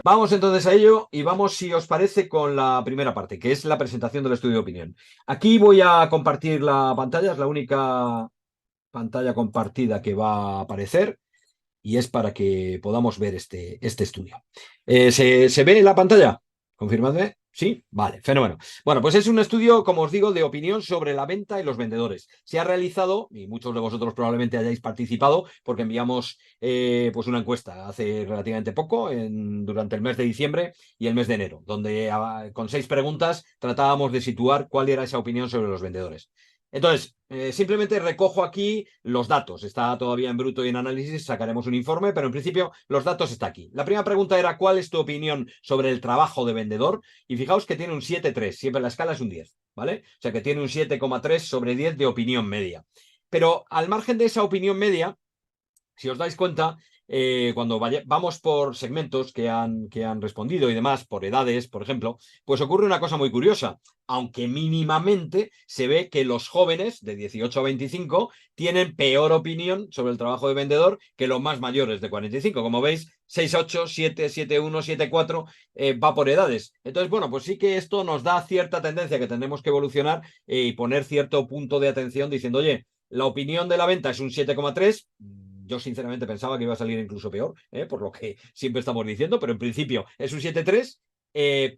Vamos entonces a ello y vamos, si os parece, con la primera parte, que es la presentación del estudio de opinión. Aquí voy a compartir la pantalla, es la única pantalla compartida que va a aparecer y es para que podamos ver este estudio. ¿Se ve en la pantalla? Confirmadme. ¿Sí? Vale, fenómeno. Bueno, pues es un estudio, como os digo, de opinión sobre la venta y los vendedores. Se ha realizado, y muchos de vosotros probablemente hayáis participado, porque enviamos pues una encuesta hace relativamente poco, durante el mes de diciembre y el mes de enero, donde con 6 preguntas tratábamos de situar cuál era esa opinión sobre los vendedores. Entonces, simplemente recojo aquí los datos. Está todavía en bruto y en análisis, sacaremos un informe, pero en principio los datos están aquí. La primera pregunta era: ¿cuál es tu opinión sobre el trabajo de vendedor? Y fijaos que tiene un 7,3, siempre la escala es un 10, ¿vale? O sea que tiene un 7,3 sobre 10 de opinión media. Pero al margen de esa opinión media, si os dais cuenta, cuando vamos por segmentos que han respondido y demás, por edades, por ejemplo, pues ocurre una cosa muy curiosa. Aunque mínimamente se ve que los jóvenes de 18 a 25 tienen peor opinión sobre el trabajo de vendedor que los más mayores de 45. Como veis, 6,8, 7, 7,1, 7,4 va por edades. Entonces, bueno, pues sí que esto nos da cierta tendencia que tenemos que evolucionar y poner cierto punto de atención diciendo: oye, la opinión de la venta es un 7,3. Yo sinceramente pensaba que iba a salir incluso peor, por lo que siempre estamos diciendo, pero en principio es un 7,3,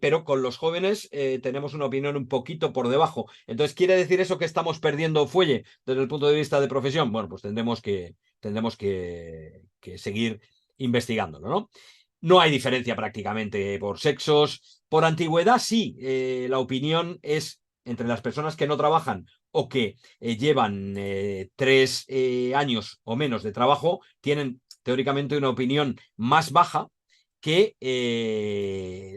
pero con los jóvenes tenemos una opinión un poquito por debajo. Entonces, ¿quiere decir eso que estamos perdiendo fuelle desde el punto de vista de profesión? Bueno, pues tendremos que seguir investigándolo, ¿no? No hay diferencia prácticamente por sexos. Por antigüedad, sí. La opinión es entre las personas que no trabajan o que llevan 3 años o menos de trabajo, tienen teóricamente una opinión más baja que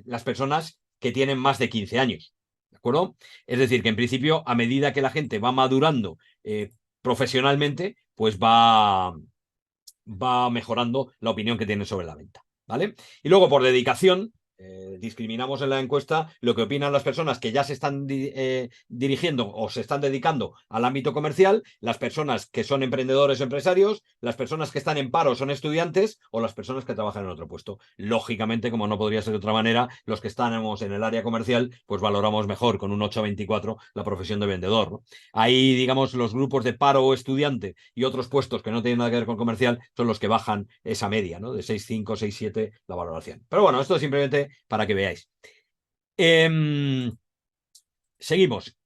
las personas que tienen más de 15 años. ¿De acuerdo? Es decir, que en principio, a medida que la gente va madurando profesionalmente, pues va mejorando la opinión que tienen sobre la venta. ¿Vale? Y luego, por dedicación, discriminamos en la encuesta lo que opinan las personas que ya se están dirigiendo o se están dedicando al ámbito comercial, las personas que son emprendedores o empresarios, las personas que están en paro son estudiantes o las personas que trabajan en otro puesto. Lógicamente, como no podría ser de otra manera, los que estamos en el área comercial, pues valoramos mejor con un 8,24 la profesión de vendedor, ¿no? Ahí, digamos, los grupos de paro o estudiante y otros puestos que no tienen nada que ver con comercial son los que bajan esa media, ¿no? De 6,5, 6,7 la valoración. Pero bueno, esto simplemente para que veáis. Seguimos.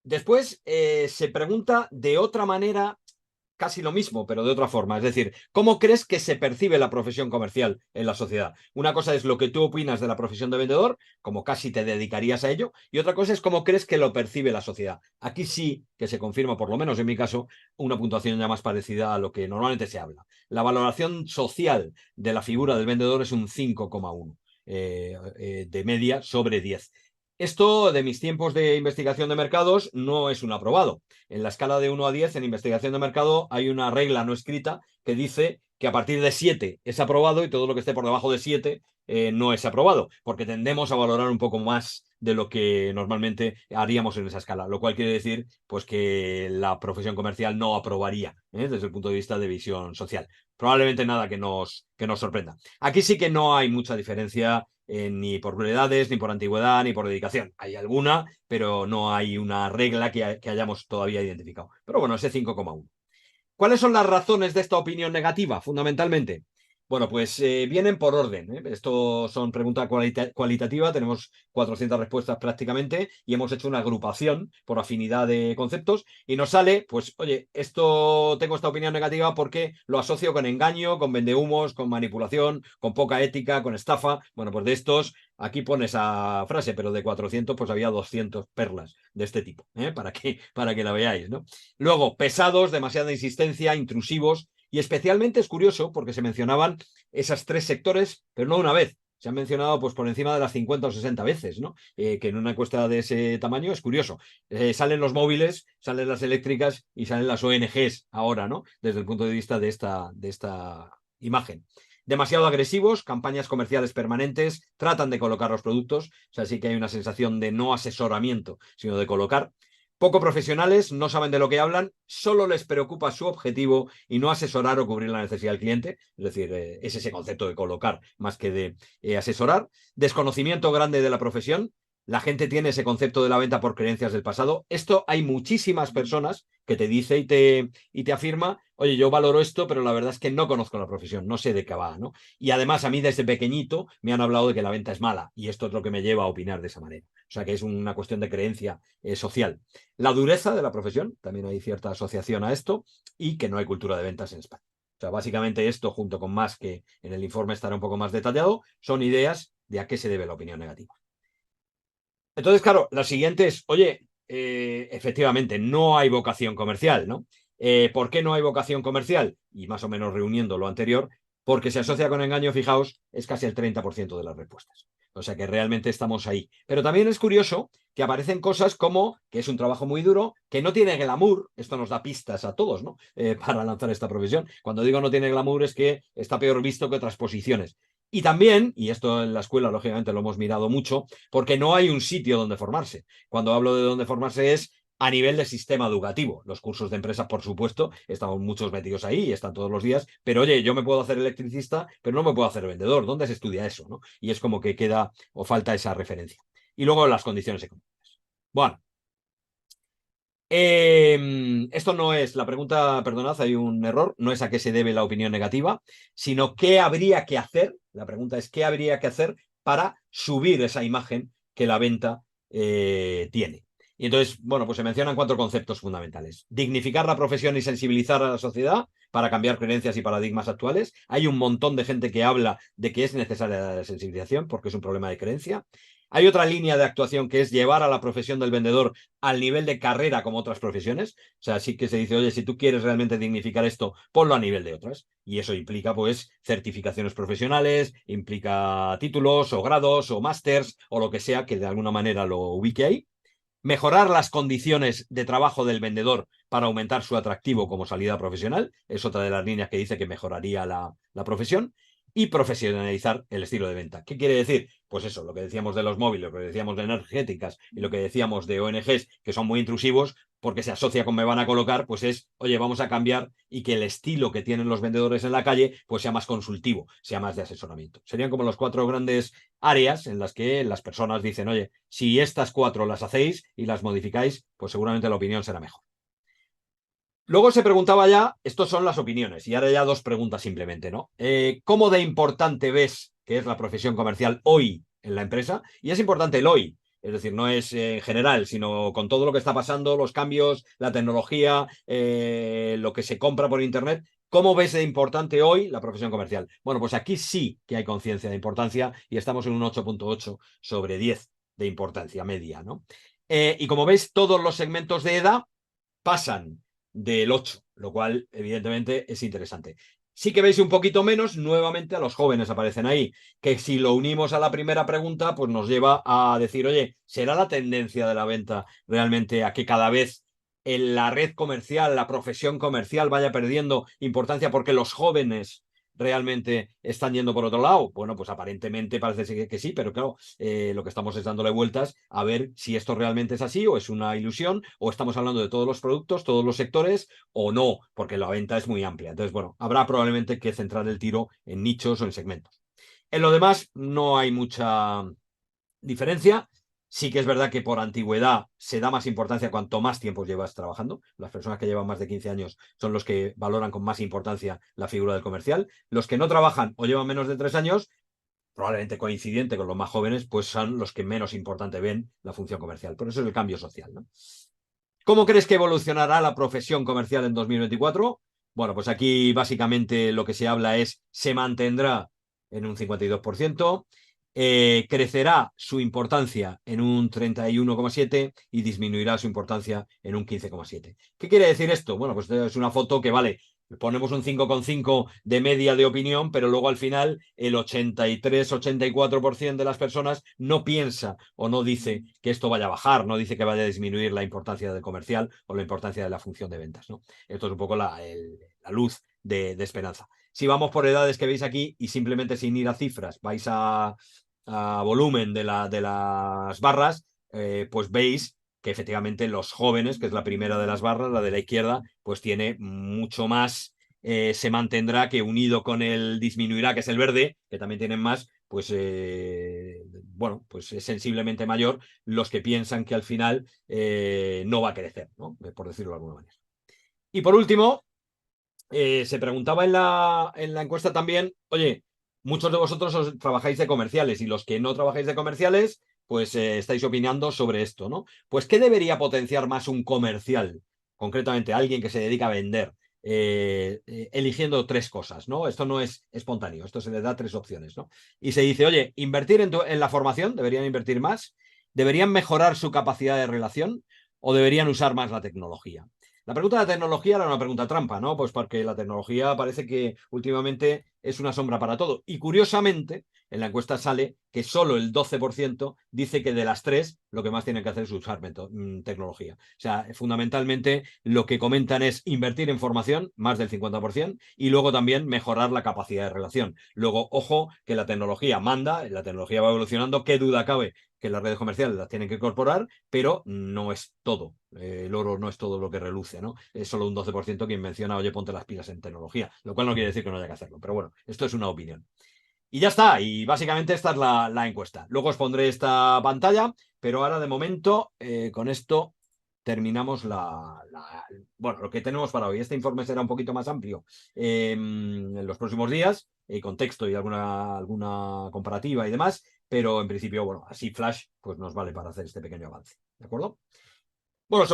Después se pregunta de otra manera casi lo mismo, pero de otra forma. Es decir, ¿cómo crees que se percibe la profesión comercial en la sociedad? Una cosa es lo que tú opinas de la profesión de vendedor, como casi te dedicarías a ello, y otra cosa es cómo crees que lo percibe la sociedad. Aquí sí que se confirma, por lo menos en mi caso, una puntuación ya más parecida a lo que normalmente se habla. La valoración social de la figura del vendedor es un 5,1 de media sobre 10. Esto, de mis tiempos de investigación de mercados, no es un aprobado. En la escala de 1 a 10, en investigación de mercado, hay una regla no escrita que dice que a partir de 7 es aprobado y todo lo que esté por debajo de 7 no es aprobado, porque tendemos a valorar un poco más de lo que normalmente haríamos en esa escala, lo cual quiere decir pues que la profesión comercial no aprobaría desde el punto de vista de visión social. Probablemente nada que nos sorprenda. Aquí sí que no hay mucha diferencia ni por edades, ni por antigüedad, ni por dedicación. Hay alguna, pero no hay una regla que hayamos todavía identificado. Pero bueno, ese 5,1. ¿Cuáles son las razones de esta opinión negativa, fundamentalmente? Bueno, pues vienen por orden. Esto son preguntas cualitativas, tenemos 400 respuestas prácticamente y hemos hecho una agrupación por afinidad de conceptos y nos sale, pues, oye, tengo esta opinión negativa porque lo asocio con engaño, con vendehumos, con manipulación, con poca ética, con estafa. Bueno, pues de estos, aquí pone esa frase, pero de 400 pues había 200 perlas de este tipo, para que la veáis, ¿no? Luego, pesados, demasiada insistencia, intrusivos, y especialmente es curioso porque se mencionaban esas 3 sectores, pero no una vez. Se han mencionado pues por encima de las 50 o 60 veces, ¿no? Que en una encuesta de ese tamaño es curioso. Salen los móviles, salen las eléctricas y salen las ONGs ahora, ¿no? Desde el punto de vista de esta imagen. Demasiado agresivos, campañas comerciales permanentes, tratan de colocar los productos, o sea, sí que hay una sensación de no asesoramiento, sino de colocar. Poco profesionales, no saben de lo que hablan, solo les preocupa su objetivo y no asesorar o cubrir la necesidad del cliente. Es decir, es ese concepto de colocar más que de asesorar. Desconocimiento grande de la profesión. La gente tiene ese concepto de la venta por creencias del pasado. Esto hay muchísimas personas que te dice y te afirma, oye, yo valoro esto, pero la verdad es que no conozco la profesión, no sé de qué va, ¿no? Y además a mí desde pequeñito me han hablado de que la venta es mala y esto es lo que me lleva a opinar de esa manera. O sea que es una cuestión de creencia social. La dureza de la profesión, también hay cierta asociación a esto, y que no hay cultura de ventas en España. O sea, básicamente esto, junto con más que en el informe estará un poco más detallado, son ideas de a qué se debe la opinión negativa. Entonces, claro, la siguiente es, oye, efectivamente, no hay vocación comercial, ¿no? ¿Por qué no hay vocación comercial? Y más o menos reuniendo lo anterior, porque se asocia con engaño, fijaos, es casi el 30% de las respuestas. O sea que realmente estamos ahí. Pero también es curioso que aparecen cosas como que es un trabajo muy duro, que no tiene glamour, esto nos da pistas a todos, ¿no? Para lanzar esta profesión. Cuando digo no tiene glamour es que está peor visto que otras posiciones. Y también, y esto en la escuela lógicamente lo hemos mirado mucho, porque no hay un sitio donde formarse. Cuando hablo de donde formarse es a nivel de sistema educativo. Los cursos de empresas, por supuesto, estamos muchos metidos ahí y están todos los días, pero oye, yo me puedo hacer electricista, pero no me puedo hacer vendedor. ¿Dónde se estudia eso? ¿No? Y es como que queda o falta esa referencia. Y luego las condiciones económicas. Bueno, esto no es la pregunta, perdonad, hay un error, no es a qué se debe la opinión negativa, sino qué habría que hacer. La pregunta es qué habría que hacer para subir esa imagen que la venta tiene. Y entonces, bueno, pues se mencionan 4 conceptos fundamentales. Dignificar la profesión y sensibilizar a la sociedad para cambiar creencias y paradigmas actuales. Hay un montón de gente que habla de que es necesaria la sensibilización porque es un problema de creencia. Hay otra línea de actuación que es llevar a la profesión del vendedor al nivel de carrera como otras profesiones. O sea, sí que se dice, oye, si tú quieres realmente dignificar esto, ponlo a nivel de otras. Y eso implica, pues, certificaciones profesionales, implica títulos o grados o másters o lo que sea que de alguna manera lo ubique ahí. Mejorar las condiciones de trabajo del vendedor para aumentar su atractivo como salida profesional. Es otra de las líneas que dice que mejoraría la profesión. Y profesionalizar el estilo de venta. ¿Qué quiere decir? Pues eso, lo que decíamos de los móviles, lo que decíamos de energéticas y lo que decíamos de ONGs, que son muy intrusivos, porque se asocia con me van a colocar, pues es, oye, vamos a cambiar y que el estilo que tienen los vendedores en la calle, pues sea más consultivo, sea más de asesoramiento. Serían como los 4 grandes áreas en las que las personas dicen, oye, si estas 4 las hacéis y las modificáis, pues seguramente la opinión será mejor. Luego se preguntaba ya, estos son las opiniones, y ahora ya 2 preguntas simplemente, ¿no? ¿Cómo de importante ves que es la profesión comercial hoy en la empresa? Y es importante el hoy, es decir, no es en general, sino con todo lo que está pasando, los cambios, la tecnología, lo que se compra por Internet. ¿Cómo ves de importante hoy la profesión comercial? Bueno, pues aquí sí que hay conciencia de importancia y estamos en un 8,8 sobre 10 de importancia media, ¿no? Y como veis, todos los segmentos de edad pasan del 8, lo cual evidentemente es interesante. Sí que veis un poquito menos, nuevamente a los jóvenes aparecen ahí, que si lo unimos a la primera pregunta, pues nos lleva a decir, oye, ¿será la tendencia de la venta realmente a que cada vez en la red comercial, la profesión comercial vaya perdiendo importancia porque los jóvenes realmente están yendo por otro lado? Bueno, pues aparentemente parece que sí, pero claro, lo que estamos es dándole vueltas a ver si esto realmente es así o es una ilusión o estamos hablando de todos los productos, todos los sectores o no, porque la venta es muy amplia. Entonces, bueno, habrá probablemente que centrar el tiro en nichos o en segmentos. En lo demás, no hay mucha diferencia. Sí que es verdad que por antigüedad se da más importancia cuanto más tiempo llevas trabajando. Las personas que llevan más de 15 años son los que valoran con más importancia la figura del comercial. Los que no trabajan o llevan menos de 3 años, probablemente coincidente con los más jóvenes, pues son los que menos importante ven la función comercial. Por eso es el cambio social, ¿no? ¿Cómo crees que evolucionará la profesión comercial en 2024? Bueno, pues aquí básicamente lo que se habla es se mantendrá en un 52%, crecerá su importancia en un 31,7% y disminuirá su importancia en un 15,7%. ¿Qué quiere decir esto? Bueno, pues es una foto que vale, ponemos un 5,5 de media de opinión, pero luego al final el 83-84% de las personas no piensa o no dice que esto vaya a bajar, no dice que vaya a disminuir la importancia del comercial o la importancia de la función de ventas, ¿no? Esto es un poco la luz de esperanza. Si vamos por edades que veis aquí y simplemente sin ir a cifras, vais a volumen de las barras, pues veis que efectivamente los jóvenes, que es la primera de las barras, la de la izquierda, pues tiene mucho más, se mantendrá, que unido con el disminuirá, que es el verde, que también tienen más, pues bueno, pues es sensiblemente mayor los que piensan que al final no va a crecer, ¿no? Por decirlo de alguna manera. Y por último, se preguntaba en la encuesta también, oye, muchos de vosotros trabajáis de comerciales y los que no trabajáis de comerciales, pues estáis opinando sobre esto, ¿no? Pues, ¿qué debería potenciar más un comercial? Concretamente, alguien que se dedica a vender, eligiendo tres cosas, ¿no? Esto no es espontáneo, esto se le da tres opciones, ¿no? Y se dice, oye, invertir en la formación, deberían invertir más, deberían mejorar su capacidad de relación o deberían usar más la tecnología. La pregunta de la tecnología era una pregunta trampa, ¿no? Pues porque la tecnología parece que últimamente es una sombra para todo. Y curiosamente, en la encuesta sale que solo el 12% dice que de las tres lo que más tienen que hacer es usar tecnología. O sea, fundamentalmente lo que comentan es invertir en formación, más del 50%, y luego también mejorar la capacidad de relación. Luego, ojo, que la tecnología manda, la tecnología va evolucionando, qué duda cabe que las redes comerciales las tienen que incorporar, pero no es todo. El oro no es todo lo que reluce, ¿no? Es solo un 12% quien menciona, oye, ponte las pilas en tecnología, lo cual no quiere decir que no haya que hacerlo, pero bueno, esto es una opinión. Y ya está, y básicamente esta es la encuesta. Luego os pondré esta pantalla, pero ahora de momento, con esto terminamos bueno, lo que tenemos para hoy. Este informe será un poquito más amplio en los próximos días, con texto y alguna comparativa y demás, pero en principio, bueno, así flash, pues nos vale para hacer este pequeño avance. ¿De acuerdo? Bueno,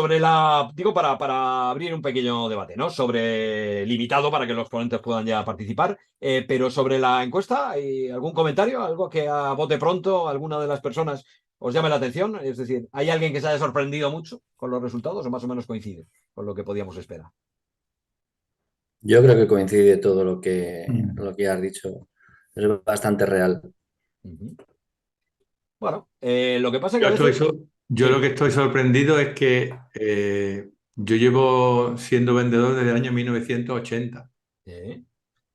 digo, para abrir un pequeño debate, ¿no? Sobre limitado para que los ponentes puedan ya participar, pero sobre la encuesta, ¿hay algún comentario? ¿Algo que a bote pronto alguna de las personas os llame la atención? Es decir, ¿hay alguien que se haya sorprendido mucho con los resultados o más o menos coincide con lo que podíamos esperar? Yo creo que coincide todo Mm. lo que has dicho. Es bastante real. Ujú. Bueno, lo que pasa es que Yo a estoy veces... so- yo lo Sí. que estoy sorprendido es que yo llevo siendo vendedor desde el año 1980 Sí,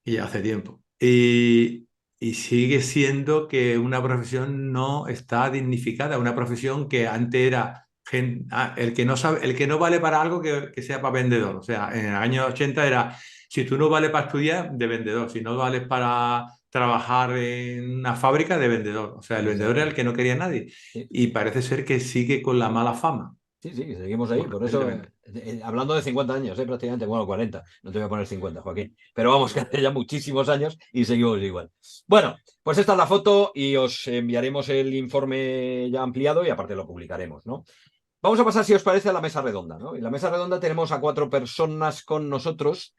y ya hace tiempo. Y sigue siendo que una profesión no está dignificada, una profesión que antes era el que no sabe, el que no vale para algo que sea para vendedor. O sea, en el año 80 era, si tú no vales para estudiar, de vendedor, si no vales para trabajar en una fábrica, de vendedor. O sea, el vendedor era el exacto. que no quería a nadie. Sí. Y parece ser que sigue con la mala fama. Sí, sí, seguimos ahí. Bueno, Por eso, evidentemente. hablando de 50 años, prácticamente, bueno, 40, no te voy a poner 50, Joaquín. Pero vamos, que hace ya muchísimos años y seguimos igual. Bueno, pues esta es la foto y os enviaremos el informe ya ampliado y aparte lo publicaremos, ¿no? Vamos a pasar, si os parece, a la mesa redonda, ¿no? En la mesa redonda tenemos a 4 personas con nosotros,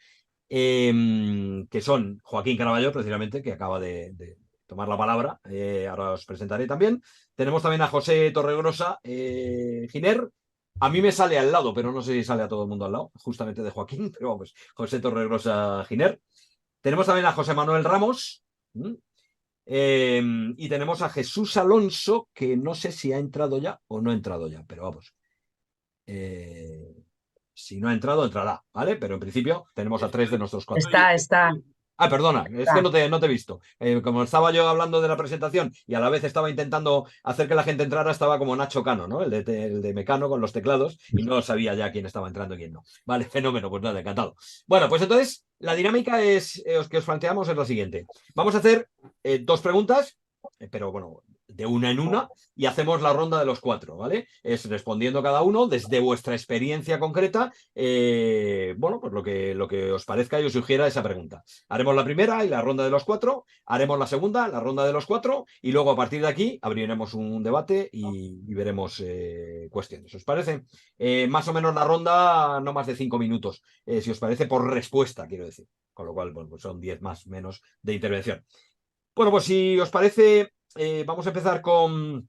que son Joaquín Caraballo, precisamente, que acaba de tomar la palabra. Ahora os presentaré también. Tenemos también a José Torregrosa Giner. A mí me sale al lado, pero no sé si sale a todo el mundo al lado, justamente de Joaquín, pero vamos, José Torregrosa Giner. Tenemos también a José Manuel Ramos. ¿Mm? Y tenemos a Jesús Alonso, que no sé si ha entrado ya o no ha entrado ya, pero vamos. Eh, si no ha entrado, entrará, ¿vale? Pero en principio tenemos a 3 de nuestros 4. Está. Ah, perdona, es que no te he visto. Como estaba yo hablando de la presentación y a la vez estaba intentando hacer que la gente entrara, estaba como Nacho Cano, ¿no? El de Mecano con los teclados y no sabía ya quién estaba entrando y quién no. Vale, fenómeno, pues nada, encantado. Bueno, pues entonces la dinámica que os planteamos es la siguiente. Vamos a hacer 2 preguntas, pero bueno, de una en una, y hacemos la ronda de los 4, ¿vale? Es respondiendo cada uno desde vuestra experiencia concreta, bueno, pues lo que os parezca y os sugiera esa pregunta. Haremos la primera y la ronda de los 4, haremos la segunda, la ronda de los 4, y luego a partir de aquí abriremos un debate y veremos cuestiones. ¿Os parece? Más o menos la ronda, no más de 5 minutos, si os parece, por respuesta, quiero decir. Con lo cual, bueno, pues son 10 más menos de intervención. Bueno, pues si os parece, vamos a empezar con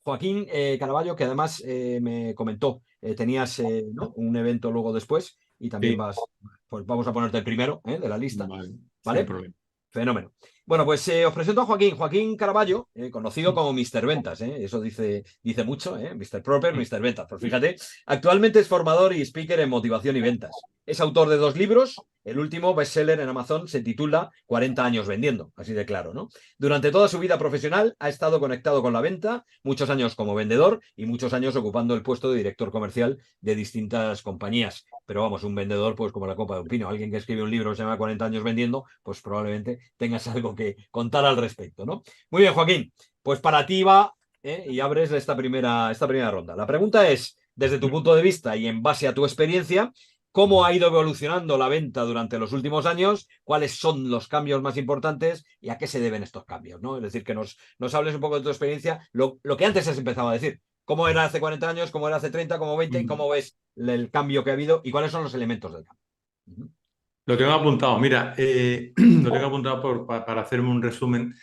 Joaquín Caraballo, que además me comentó, tenías ¿no? un evento luego después y también Sí, pues vamos a ponerte el primero de la lista, vale, sin ¿vale? problema. Fenómeno. Bueno, pues os presento a Joaquín Caraballo, conocido como Mr. Ventas, eso dice mucho, Mr. Proper, Mr. Ventas. Pues fíjate, actualmente es formador y speaker en motivación y ventas. Es autor de 2 libros. El último bestseller en Amazon se titula 40 años vendiendo, así de claro, ¿no? Durante toda su vida profesional ha estado conectado con la venta, muchos años como vendedor y muchos años ocupando el puesto de director comercial de distintas compañías. Pero vamos, un vendedor, pues como la copa de un pino. Alguien que escribe un libro que se llama 40 años vendiendo, pues probablemente tengas algo que contar al respecto, ¿no? Muy bien, Joaquín. Pues para ti va, y abres esta primera ronda. La pregunta es, desde tu punto de vista y en base a tu experiencia, ¿cómo ha ido evolucionando la venta durante los últimos años? ¿Cuáles son los cambios más importantes y a qué se deben estos cambios? ¿No? Es decir, que nos hables un poco de tu experiencia, lo que antes has empezado a decir. ¿Cómo era hace 40 años? ¿Cómo era hace 30? ¿Cómo 20? ¿Y cómo ves el cambio que ha habido? ¿Y cuáles son los elementos del cambio? Lo tengo apuntado, mira, lo tengo apuntado para hacerme un resumen.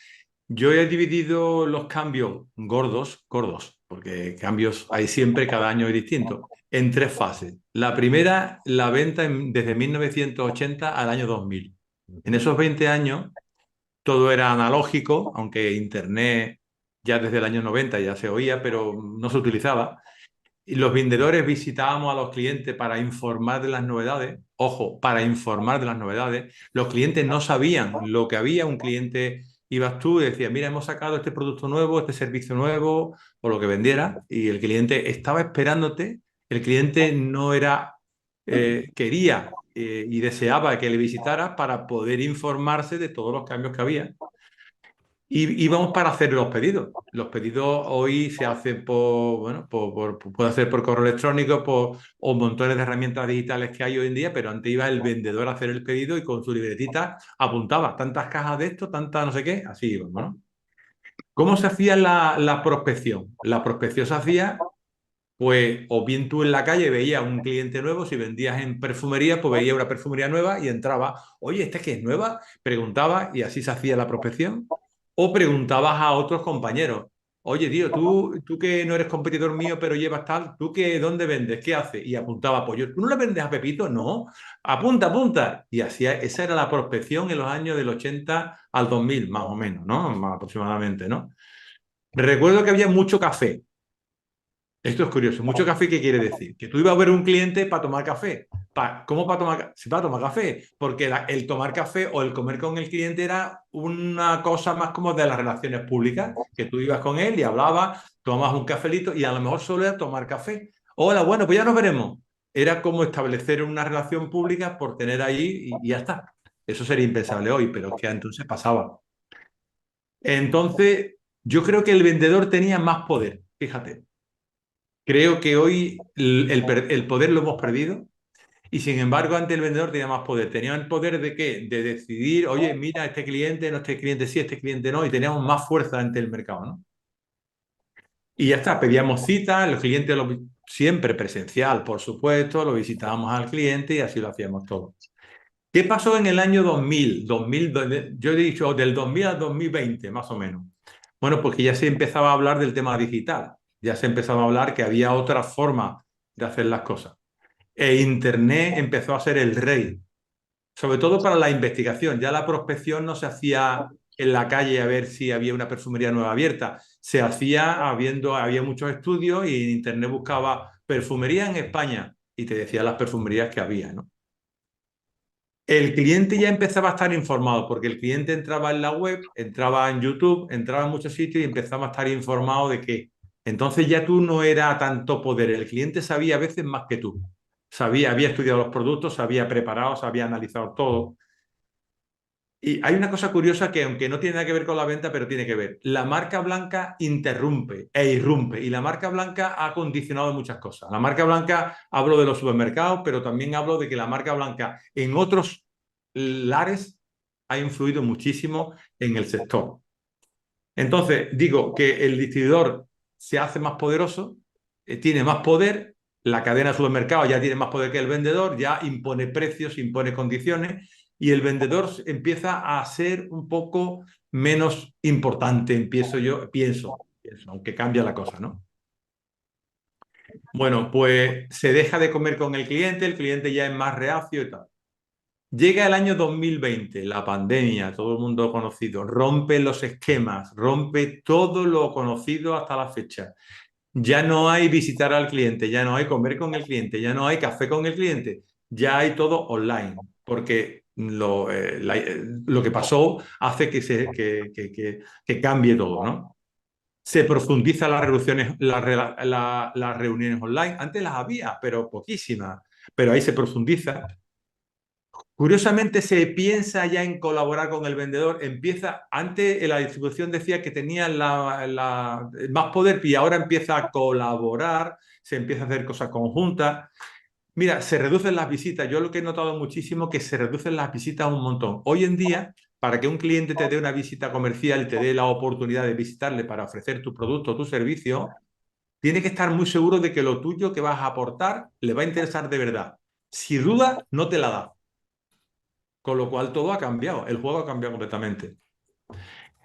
Yo he dividido los cambios gordos, porque cambios hay siempre, cada año es distinto, en 3 fases. La primera, la venta desde 1980 al año 2000. En esos 20 años todo era analógico, aunque Internet ya desde el año 90 ya se oía, pero no se utilizaba. Y los vendedores visitábamos a los clientes para informar de las novedades. Ojo, para informar de las novedades. Los clientes no sabían lo que había. Un cliente, ibas tú y decías, mira, hemos sacado este producto nuevo, este servicio nuevo, o lo que vendiera, y el cliente estaba esperándote. El cliente no era, quería y deseaba que le visitaras para poder informarse de todos los cambios que había. Y íbamos para hacer los pedidos. Los pedidos hoy se hacen puede hacer por correo electrónico, o montones de herramientas digitales que hay hoy en día, pero antes iba el vendedor a hacer el pedido y con su libretita apuntaba tantas cajas de esto, tantas no sé qué, así íbamos, ¿no? ¿Cómo se hacía la prospección? La prospección se hacía, pues, o bien tú en la calle veías un cliente nuevo, si vendías en perfumería, pues veías una perfumería nueva y entraba, oye, ¿esta qué es nueva? Preguntaba y así se hacía la prospección. O preguntabas a otros compañeros, oye, tío, tú que no eres competidor mío, pero llevas tal, ¿tú qué, dónde vendes? ¿Qué haces? Y apuntaba, pues yo, ¿tú no le vendes a Pepito? No, apunta, apunta. Y hacía, esa era la prospección en los años del 80 al 2000, más o menos, ¿no? Más aproximadamente, ¿no? Recuerdo que había mucho café. Esto es curioso. ¿Mucho café qué quiere decir? Que tú ibas a ver un cliente para tomar café. ¿Cómo para tomar? Sí, para tomar café. Porque el tomar café o el comer con el cliente era una cosa más como de las relaciones públicas, que tú ibas con él y hablabas, tomabas un cafelito y a lo mejor solo era tomar café. Hola, bueno, pues ya nos veremos. Era como establecer una relación pública por tener ahí y ya está. Eso sería impensable hoy, pero es que entonces pasaba. Entonces, yo creo que el vendedor tenía más poder, fíjate. Creo que hoy el poder lo hemos perdido y sin embargo antes el vendedor tenía más poder. Tenía el poder de qué? De decidir, oye, mira, este cliente, no, este cliente sí, este cliente no, y teníamos más fuerza ante el mercado, ¿no? Y ya está, pedíamos citas, el cliente siempre presencial, por supuesto, lo visitábamos al cliente y así lo hacíamos todo. ¿Qué pasó en el año 2000? Yo he dicho del 2000 al 2020, más o menos. Bueno, porque ya se empezaba a hablar del tema digital, ya se empezaba a hablar que había otra forma de hacer las cosas. E Internet empezó a ser el rey, sobre todo para la investigación. Ya la prospección no se hacía en la calle a ver si había una perfumería nueva abierta, se hacía había muchos estudios y en Internet buscaba perfumería en España y te decía las perfumerías que había, ¿no? El cliente ya empezaba a estar informado porque el cliente entraba en la web, entraba en YouTube, entraba en muchos sitios y empezaba a estar informado de que entonces ya tú no era tanto poder, el cliente sabía a veces más que tú. Sabía, había estudiado los productos, se había preparado, se había analizado todo. Y hay una cosa curiosa que aunque no tiene nada que ver con la venta, pero tiene que ver. La marca blanca interrumpe e irrumpe y la marca blanca ha condicionado muchas cosas. La marca blanca, hablo de los supermercados, pero también hablo de que la marca blanca en otros lares ha influido muchísimo en el sector. Entonces, digo que el distribuidor se hace más poderoso, tiene más poder, la cadena de supermercados ya tiene más poder que el vendedor, ya impone precios, impone condiciones y el vendedor empieza a ser un poco menos importante, pienso, aunque cambia la cosa, ¿no? Bueno, pues se deja de comer con el cliente ya es más reacio y tal. Llega el año 2020, la pandemia, todo el mundo conocido, rompe los esquemas, rompe todo lo conocido hasta la fecha. Ya no hay visitar al cliente, ya no hay comer con el cliente, ya no hay café con el cliente. ya hay todo online, porque lo que pasó hace que cambie todo, ¿no? Se profundizan las reuniones, las reuniones online. Antes las había, pero poquísimas, pero ahí se profundiza. Curiosamente se piensa ya en colaborar con el vendedor. Antes la distribución decía que tenía más poder y ahora empieza a colaborar, se empieza a hacer cosas conjuntas. Mira, se reducen las visitas. Yo lo que he notado muchísimo es que se reducen las visitas un montón. Hoy en día, para que un cliente te dé una visita comercial y te dé la oportunidad de visitarle para ofrecer tu producto o tu servicio, tiene que estar muy seguro de que lo tuyo que vas a aportar le va a interesar de verdad. Si duda, no te la da. Con lo cual todo ha cambiado, el juego ha cambiado completamente.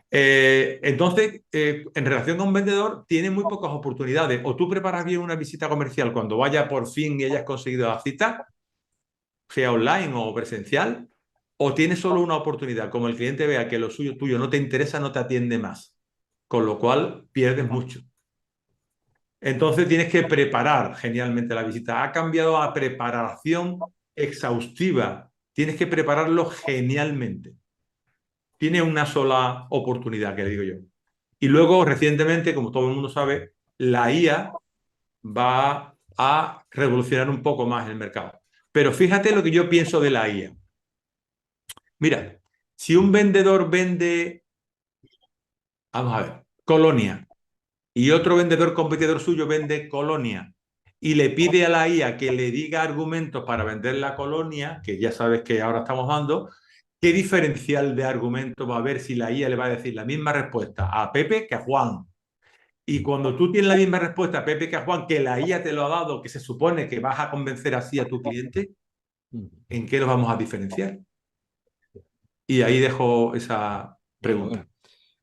Entonces, en relación con un vendedor, tiene muy pocas oportunidades. O tú preparas bien una visita comercial cuando vaya por fin y hayas conseguido la cita, sea online o presencial, o tienes solo una oportunidad. Como el cliente vea que lo suyo tuyo no te interesa, no te atiende más. Con lo cual pierdes mucho. Entonces tienes que preparar genialmente la visita. Ha cambiado a preparación exhaustiva. Tienes que prepararlo genialmente. Tiene una sola oportunidad, que le digo yo. Y luego, recientemente, como todo el mundo sabe, la IA va a revolucionar un poco más el mercado. Pero fíjate lo que yo pienso de la IA. Mira, si un vendedor vende, vamos a ver, Colonia, y otro vendedor competidor suyo vende Colonia, y le pide a la IA que le diga argumentos para vender la Colonia, que ya sabes que ahora estamos dando, ¿qué diferencial de argumentos va a haber si la IA le va a decir la misma respuesta a Pepe que a Juan? Y cuando tú tienes la misma respuesta a Pepe que a Juan, que la IA te lo ha dado, que se supone que vas a convencer así a tu cliente, ¿en qué los vamos a diferenciar? Y ahí dejo esa pregunta. Bueno,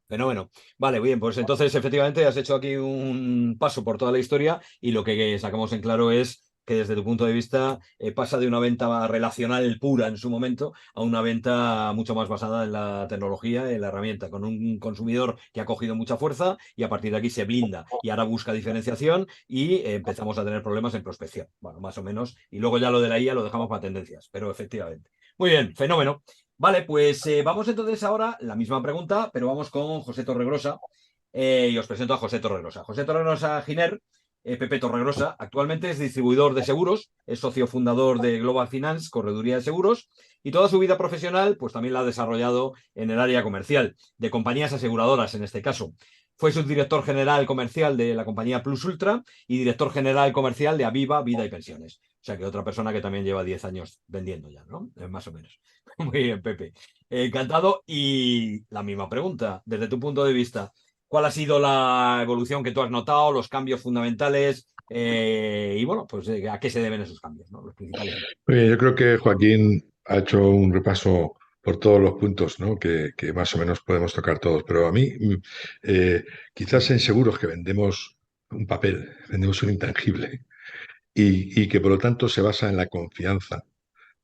fenómeno. Vale, bien, pues entonces efectivamente has hecho aquí un paso por toda la historia y lo que sacamos en claro es que desde tu punto de vista pasa de una venta relacional pura en su momento a una venta mucho más basada en la tecnología, en la herramienta, con un consumidor que ha cogido mucha fuerza y a partir de aquí se blinda y ahora busca diferenciación y empezamos a tener problemas en prospección. Bueno, más o menos. Y luego ya lo de la IA lo dejamos para tendencias, pero efectivamente. Muy bien, fenómeno. Vale, pues vamos entonces ahora, la misma pregunta, pero vamos con José Torregrosa. Y os presento a José Torregrosa. José Torregrosa Giner, Pepe Torregrosa, actualmente es distribuidor de seguros, es socio fundador de Global Finance, correduría de seguros, y toda su vida profesional pues también la ha desarrollado en el área comercial, de compañías aseguradoras en este caso. Fue subdirector general comercial de la compañía Plus Ultra y director general comercial de Aviva Vida y Pensiones. O sea que otra persona que también lleva 10 años vendiendo ya, ¿no? Más o menos. Muy bien, Pepe. Encantado. Y la misma pregunta, desde tu punto de vista, ¿cuál ha sido la evolución que tú has notado, los cambios fundamentales? Y bueno, pues ¿a qué se deben esos cambios, ¿no? Los principales. Oye, yo creo que Joaquín ha hecho un repaso por todos los puntos, ¿no? Que más o menos podemos tocar todos. Pero a mí, eh, quizás en seguros que vendemos un papel, vendemos un intangible y que por lo tanto se basa en la confianza.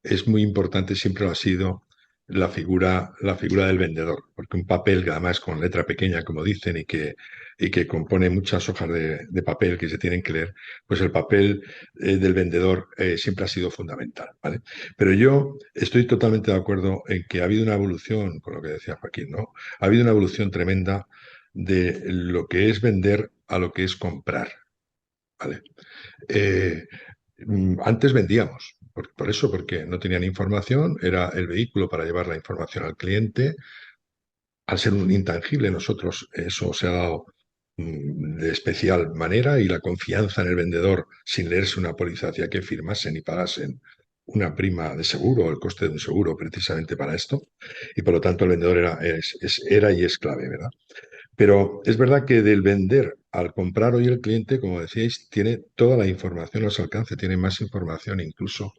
Es muy importante, siempre lo ha sido, la figura del vendedor, porque un papel que además con letra pequeña, como dicen, y que compone muchas hojas de papel que se tienen que leer, pues el papel del vendedor siempre ha sido fundamental, ¿vale? Pero yo estoy totalmente de acuerdo en que ha habido una evolución, con lo que decía Joaquín, ¿no? Ha habido una evolución tremenda de lo que es vender a lo que es comprar, ¿vale? Eh, Antes vendíamos, por eso, porque no tenían información, era el vehículo para llevar la información al cliente. Al ser un intangible, nosotros eso se ha dado de especial manera y la confianza en el vendedor sin leerse una póliza hacía que firmasen y pagasen una prima de seguro, el coste de un seguro precisamente para esto, y por lo tanto el vendedor era y es clave, ¿verdad? Pero es verdad que del vender al comprar hoy el cliente, como decíais, tiene toda la información a su alcance, tiene más información incluso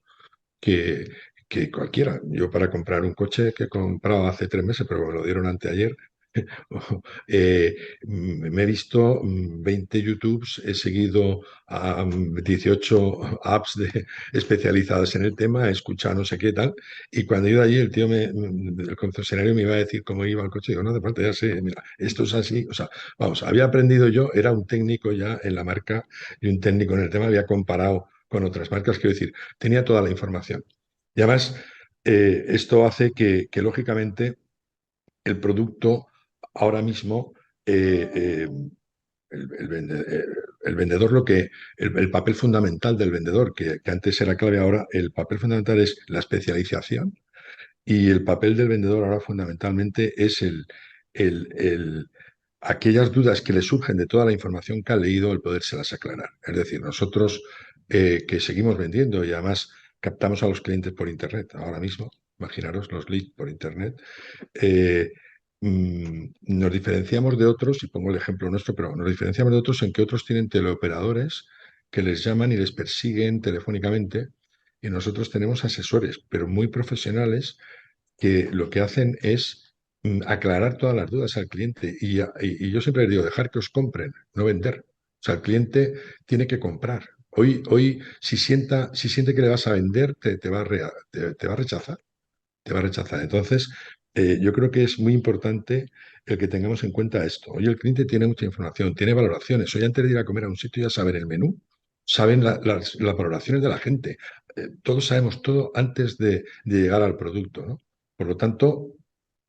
que, que cualquiera. Yo para comprar un coche que he comprado hace 3 meses, pero me lo dieron anteayer, eh, me he visto 20 YouTubes, he seguido a 18 apps especializadas en el tema, he escuchado no sé qué tal, y cuando he ido allí el concesionario me iba a decir cómo iba el coche, digo, no hace falta, ya sé, mira, esto es así, o sea, vamos, había aprendido yo, era un técnico ya en la marca y un técnico en el tema, había comparado con otras marcas, quiero decir, tenía toda la información. Y además, esto hace que lógicamente, el producto ahora mismo, el vendedor, el papel fundamental del vendedor, que antes era clave, ahora el papel fundamental es la especialización, y el papel del vendedor ahora fundamentalmente es el, aquellas dudas que le surgen de toda la información que ha leído, el podérselas aclarar. Es decir, nosotros que seguimos vendiendo y además captamos a los clientes por Internet ahora mismo, imaginaros los leads por Internet, nos diferenciamos de otros, y pongo el ejemplo nuestro, pero nos diferenciamos de otros en que otros tienen teleoperadores que les llaman y les persiguen telefónicamente, y nosotros tenemos asesores, pero muy profesionales, que lo que hacen es aclarar todas las dudas al cliente. Y yo siempre les digo, dejar que os compren, no vender. O sea, el cliente tiene que comprar. Hoy si siente que le vas a vender, te va a rechazar. Te va a rechazar. Entonces, yo creo que es muy importante el que tengamos en cuenta esto. Hoy el cliente tiene mucha información, tiene valoraciones. Hoy, antes de ir a comer a un sitio, ya saben el menú, saben las valoraciones de la gente. Todos sabemos todo antes de llegar al producto, ¿no? Por lo tanto,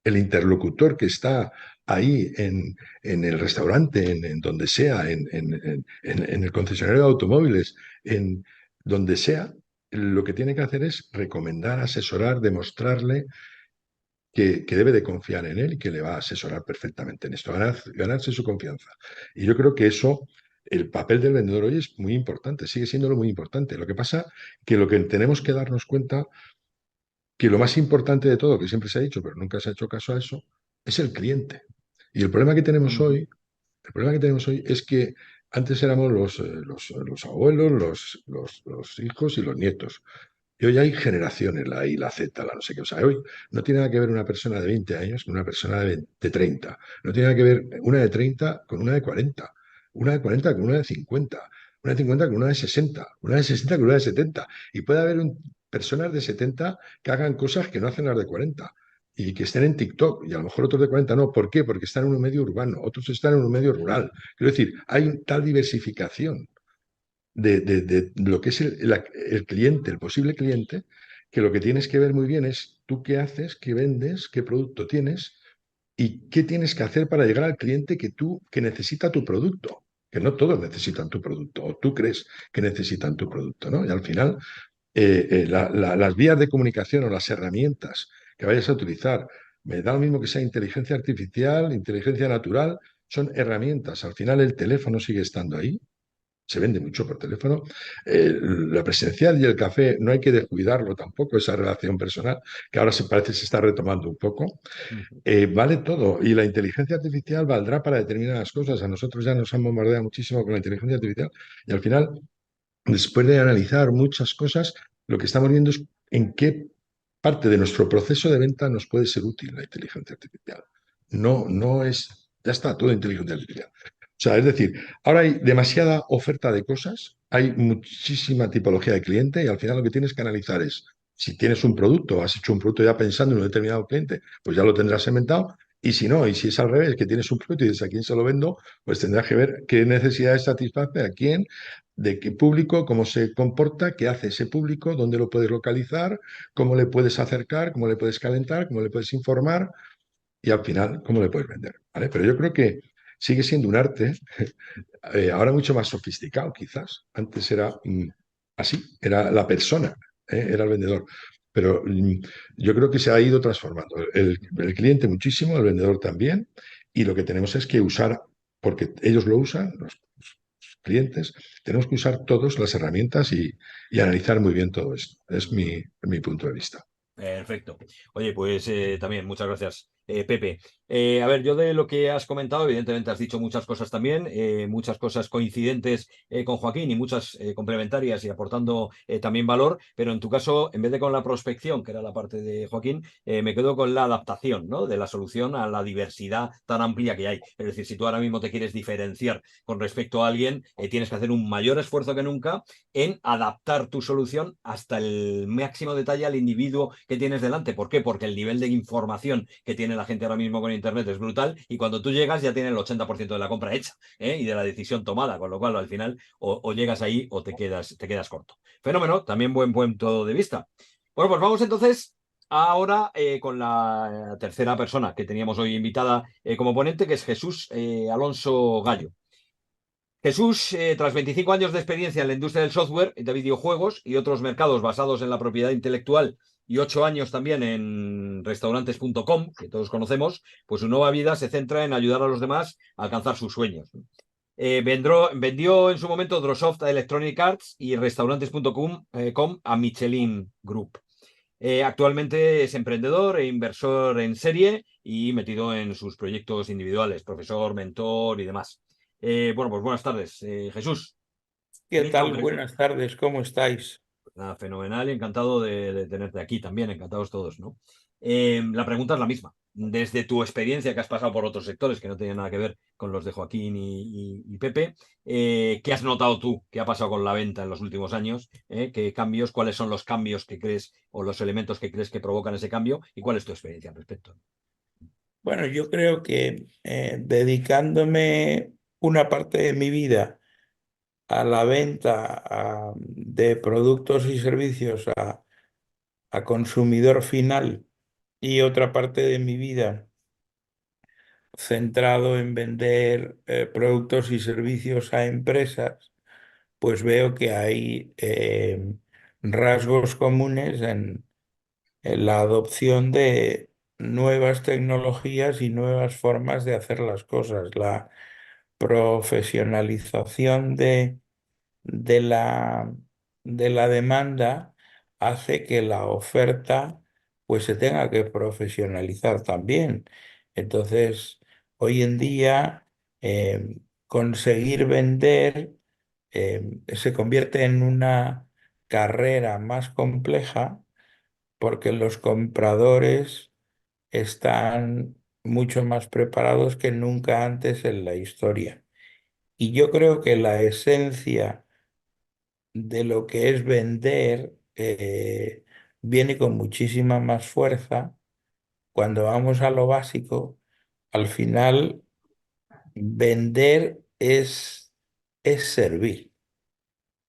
el interlocutor que está ahí en el restaurante, en donde sea, en el concesionario de automóviles, en donde sea, lo que tiene que hacer es recomendar, asesorar, demostrarle que debe de confiar en él y que le va a asesorar perfectamente en esto, ganarse su confianza. Y yo creo que eso, el papel del vendedor hoy es muy importante, sigue siéndolo muy importante. Lo que pasa que lo que tenemos que darnos cuenta, que lo más importante de todo, que siempre se ha dicho, pero nunca se ha hecho caso a eso, es el cliente. Y el problema que tenemos hoy, es que antes éramos los abuelos, los hijos y los nietos. Y hoy hay generaciones, la I, la Z, la no sé qué. O sea, hoy no tiene nada que ver una persona de 20 años con una persona de 30. No tiene nada que ver una de 30 con una de 40. Una de 40 con una de 50. Una de 50 con una de 60. Una de 60 con una de 70. Y puede haber personas de 70 que hagan cosas que no hacen las de 40. Y que estén en TikTok. Y a lo mejor otros de 40 no. ¿Por qué? Porque están en un medio urbano. Otros están en un medio rural. Quiero decir, hay tal diversificación de lo que es el cliente, el posible cliente, que lo que tienes que ver muy bien es tú qué haces, qué vendes, qué producto tienes y qué tienes que hacer para llegar al cliente que necesita tu producto, que no todos necesitan tu producto, o tú crees que necesitan tu producto, ¿no? Y al final, las vías de comunicación o las herramientas que vayas a utilizar, me da lo mismo que sea inteligencia artificial, inteligencia natural, son herramientas. Al final el teléfono sigue estando ahí, se vende mucho por teléfono. La presencial y el café no hay que descuidarlo tampoco, esa relación personal, que ahora se parece se está retomando un poco. Vale todo. Y la inteligencia artificial valdrá para determinadas cosas. A nosotros ya nos han bombardeado muchísimo con la inteligencia artificial. Y al final, después de analizar muchas cosas, lo que estamos viendo es en qué parte de nuestro proceso de venta nos puede ser útil la inteligencia artificial. No es, ya está, todo inteligencia artificial. O sea, es decir, ahora hay demasiada oferta de cosas, hay muchísima tipología de cliente, y al final lo que tienes que analizar es si tienes un producto, has hecho un producto ya pensando en un determinado cliente, pues ya lo tendrás inventado. Y si no, y si es al revés, que tienes un producto y dices a quién se lo vendo, pues tendrás que ver qué necesidades satisface, a quién, de qué público, cómo se comporta, qué hace ese público, dónde lo puedes localizar, cómo le puedes acercar, cómo le puedes calentar, cómo le puedes informar y al final cómo le puedes vender, ¿vale? Pero yo creo que sigue siendo un arte, ahora mucho más sofisticado quizás. Antes era así, era la persona, era el vendedor. Pero yo creo que se ha ido transformando. El cliente muchísimo, el vendedor también, y lo que tenemos es que usar, porque ellos lo usan, los clientes, tenemos que usar todas las herramientas y analizar muy bien todo esto. Es mi punto de vista. Perfecto. Oye, pues también muchas gracias, Pepe. A ver, yo de lo que has comentado, evidentemente has dicho muchas cosas también, muchas cosas coincidentes con Joaquín y muchas complementarias y aportando también valor, pero en tu caso, en vez de con la prospección, que era la parte de Joaquín, me quedo con la adaptación, ¿no? De la solución a la diversidad tan amplia que hay. Es decir, si tú ahora mismo te quieres diferenciar con respecto a alguien, tienes que hacer un mayor esfuerzo que nunca en adaptar tu solución hasta el máximo detalle al individuo que tienes delante. ¿Por qué? Porque el nivel de información que tienes tiene la gente ahora mismo con Internet es brutal, y cuando tú llegas ya tiene el 80% de la compra hecha, y de la decisión tomada, con lo cual al final o llegas ahí o te quedas corto. Fenómeno, también buen punto de vista. Bueno, pues vamos entonces ahora con la tercera persona que teníamos hoy invitada como ponente, que es Jesús Alonso Gallo. Jesús, tras 25 años de experiencia en la industria del software, de videojuegos y otros mercados basados en la propiedad intelectual y 8 años también en restaurantes.com, que todos conocemos, pues su nueva vida se centra en ayudar a los demás a alcanzar sus sueños. Vendió en su momento Drosoft a Electronic Arts y restaurantes.com a Michelin Group. Actualmente es emprendedor e inversor en serie y metido en sus proyectos individuales, profesor, mentor y demás. Bueno, pues buenas tardes, Jesús. ¿Qué Dicho, tal? Jesús. Buenas tardes, ¿cómo estáis? Nada, fenomenal y encantado de tenerte aquí también, encantados todos, ¿no? La pregunta es la misma. Desde tu experiencia, que has pasado por otros sectores que no tienen nada que ver con los de Joaquín y Pepe, ¿qué has notado tú? ¿Qué ha pasado con la venta en los últimos años? ¿Qué cambios? ¿Cuáles son los cambios que crees o los elementos que crees que provocan ese cambio? ¿Y cuál es tu experiencia al respecto? Bueno, yo creo que dedicándome una parte de mi vida a la venta de productos y servicios a consumidor final y otra parte de mi vida centrado en vender productos y servicios a empresas, pues veo que hay rasgos comunes en la adopción de nuevas tecnologías y nuevas formas de hacer las cosas. La profesionalización de la, de la demanda hace que la oferta pues se tenga que profesionalizar también. Entonces, hoy en día conseguir vender se convierte en una carrera más compleja porque los compradores están mucho más preparados que nunca antes en la historia. Y yo creo que la esencia de lo que es vender viene con muchísima más fuerza cuando vamos a lo básico. Al final, vender es servir.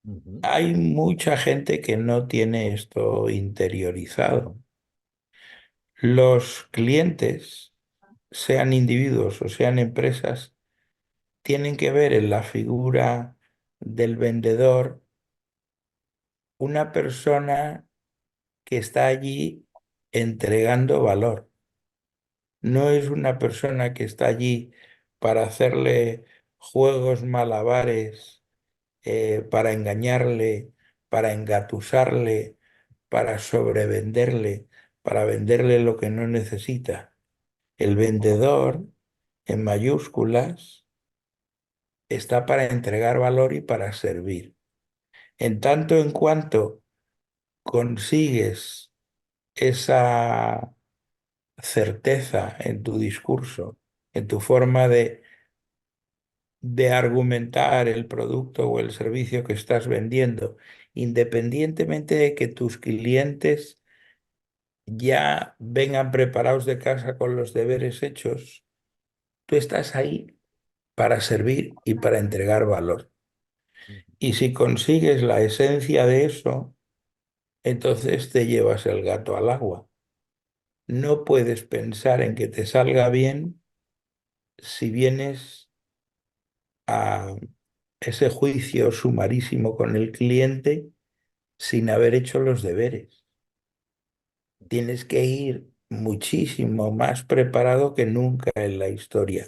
Ujú. Hay mucha gente que no tiene esto interiorizado. Los clientes, sean individuos o sean empresas, tienen que ver en la figura del vendedor una persona que está allí entregando valor. No es una persona que está allí para hacerle juegos malabares, para engañarle, para engatusarle, para sobrevenderle, para venderle lo que no necesita. El vendedor, en mayúsculas, está para entregar valor y para servir. En tanto en cuanto consigues esa certeza en tu discurso, en tu forma de argumentar el producto o el servicio que estás vendiendo, independientemente de que tus clientes ya vengan preparados de casa con los deberes hechos, tú estás ahí para servir y para entregar valor. Y si consigues la esencia de eso, entonces te llevas el gato al agua. No puedes pensar en que te salga bien si vienes a ese juicio sumarísimo con el cliente sin haber hecho los deberes. Tienes que ir muchísimo más preparado que nunca en la historia.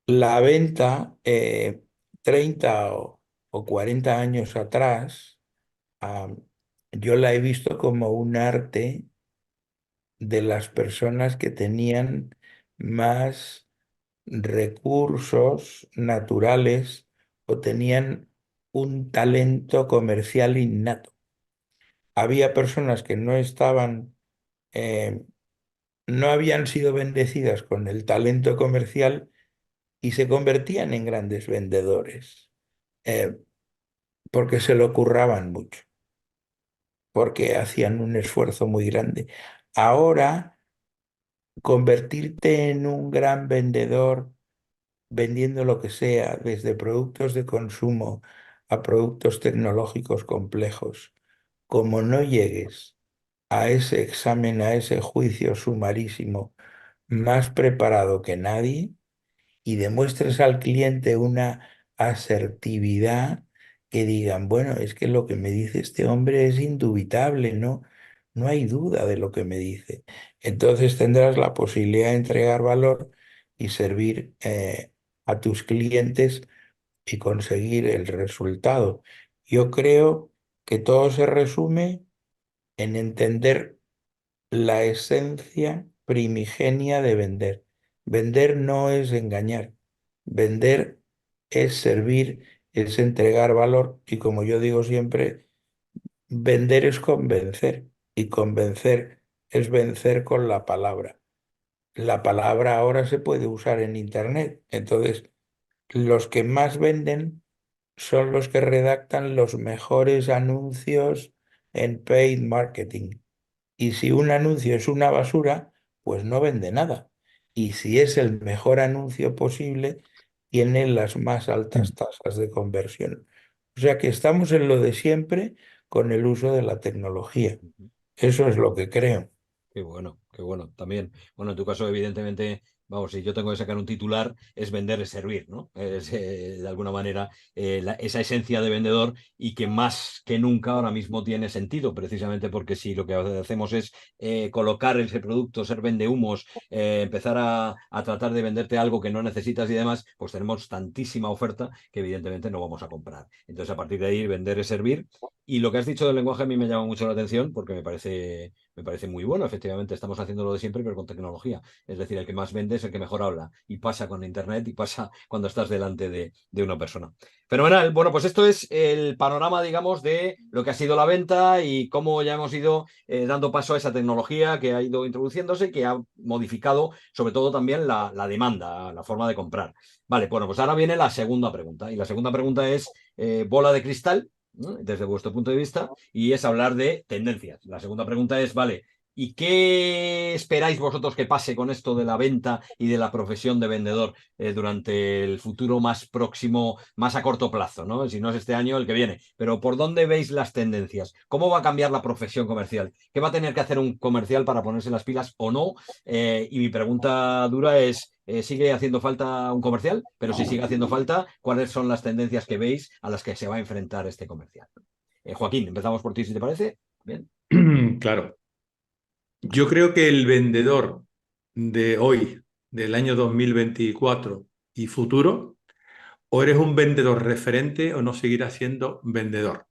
La venta, 30 o 40 años atrás, ah, yo la he visto como un arte de las personas que tenían más recursos naturales o tenían un talento comercial innato. Había personas que no estaban, eh, no habían sido bendecidas con el talento comercial y se convertían en grandes vendedores, eh, porque se lo curraban mucho, porque hacían un esfuerzo muy grande. Ahora convertirte en un gran vendedor vendiendo lo que sea, desde productos de consumo a productos tecnológicos complejos, como no llegues a ese examen, a ese juicio sumarísimo más preparado que nadie, y demuestres al cliente una asertividad que digan, bueno, es que lo que me dice este hombre es indubitable, ¿no? No hay duda de lo que me dice. Entonces tendrás la posibilidad de entregar valor y servir a tus clientes y conseguir el resultado. Yo creo que todo se resume en entender la esencia primigenia de vender. Vender no es engañar. Vender es servir, es entregar valor y, como yo digo siempre, vender es convencer y convencer es vencer con la palabra. La palabra ahora se puede usar en Internet. Entonces, los que más venden son los que redactan los mejores anuncios en paid marketing. Y si un anuncio es una basura, pues no vende nada. Y si es el mejor anuncio posible, tiene las más altas tasas de conversión. O sea que estamos en lo de siempre con el uso de la tecnología. Eso es lo que creo. Qué bueno, qué bueno. También, bueno, en tu caso, evidentemente, vamos, si yo tengo que sacar un titular, es vender, es servir, ¿no? Es de alguna manera esa esencia de vendedor y que más que nunca ahora mismo tiene sentido, precisamente porque si lo que hacemos es colocar ese producto, ser vendehumos, empezar a tratar de venderte algo que no necesitas y demás, pues tenemos tantísima oferta que evidentemente no vamos a comprar. Entonces, a partir de ahí, vender es servir. Y lo que has dicho del lenguaje a mí me llama mucho la atención porque me parece muy bueno. Efectivamente, estamos haciendo lo de siempre, pero con tecnología. Es decir, el que más vende es el que mejor habla. Y pasa con Internet y pasa cuando estás delante de una persona. Fenomenal. Bueno, pues esto es el panorama, digamos, de lo que ha sido la venta y cómo ya hemos ido dando paso a esa tecnología que ha ido introduciéndose y que ha modificado, sobre todo, también la demanda, la forma de comprar. Vale, bueno, pues ahora viene la segunda pregunta. Y la segunda pregunta es bola de cristal, ¿no? Desde vuestro punto de vista, y es hablar de tendencias. La segunda pregunta es, vale, ¿y qué esperáis vosotros que pase con esto de la venta y de la profesión de vendedor durante el futuro más próximo, más a corto plazo, ¿no? Si no es este año, el que viene. Pero ¿por dónde veis las tendencias? ¿Cómo va a cambiar la profesión comercial? ¿Qué va a tener que hacer un comercial para ponerse las pilas o no? Y mi pregunta dura es, ¿sigue haciendo falta un comercial? Pero si sigue haciendo falta, ¿cuáles son las tendencias que veis a las que se va a enfrentar este comercial? Joaquín, empezamos por ti, si te parece. Bien. Claro. Yo creo que el vendedor de hoy, del año 2024 y futuro, o eres un vendedor referente o no seguirás siendo vendedor.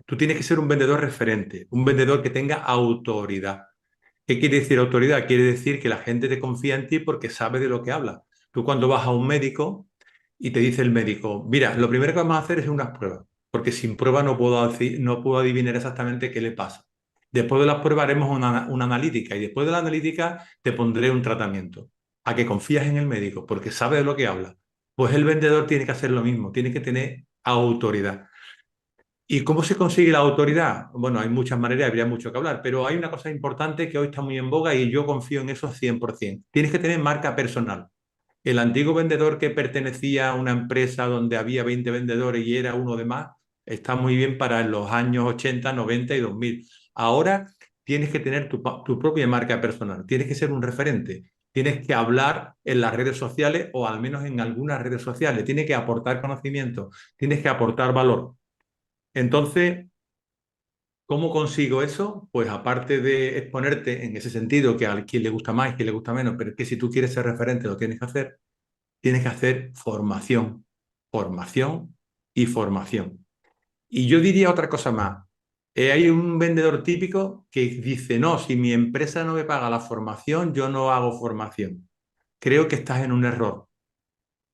Tú tienes que ser un vendedor referente, un vendedor que tenga autoridad. ¿Qué quiere decir autoridad? Quiere decir que la gente te confía en ti porque sabe de lo que habla. Tú cuando vas a un médico y te dice el médico, mira, lo primero que vamos a hacer es unas pruebas, porque sin prueba no puedo adivinar exactamente qué le pasa. Después de las pruebas haremos una analítica y después de la analítica te pondré un tratamiento. A que confías en el médico porque sabe de lo que habla. Pues el vendedor tiene que hacer lo mismo, tiene que tener autoridad. ¿Y cómo se consigue la autoridad? Bueno, hay muchas maneras, habría mucho que hablar, pero hay una cosa importante que hoy está muy en boga y yo confío en eso 100%. Tienes que tener marca personal. El antiguo vendedor que pertenecía a una empresa donde había 20 vendedores y era uno de más, está muy bien para los años 80, 90 y 2000. Ahora tienes que tener tu propia marca personal, tienes que ser un referente, tienes que hablar en las redes sociales o al menos en algunas redes sociales, tienes que aportar conocimiento, tienes que aportar valor. Entonces, ¿cómo consigo eso? Pues aparte de exponerte en ese sentido, que a quien le gusta más y quien le gusta menos, pero es que si tú quieres ser referente lo tienes que hacer formación, formación y formación. Y yo diría otra cosa más. Hay un vendedor típico que dice, no, si mi empresa no me paga la formación, yo no hago formación. Creo que estás en un error,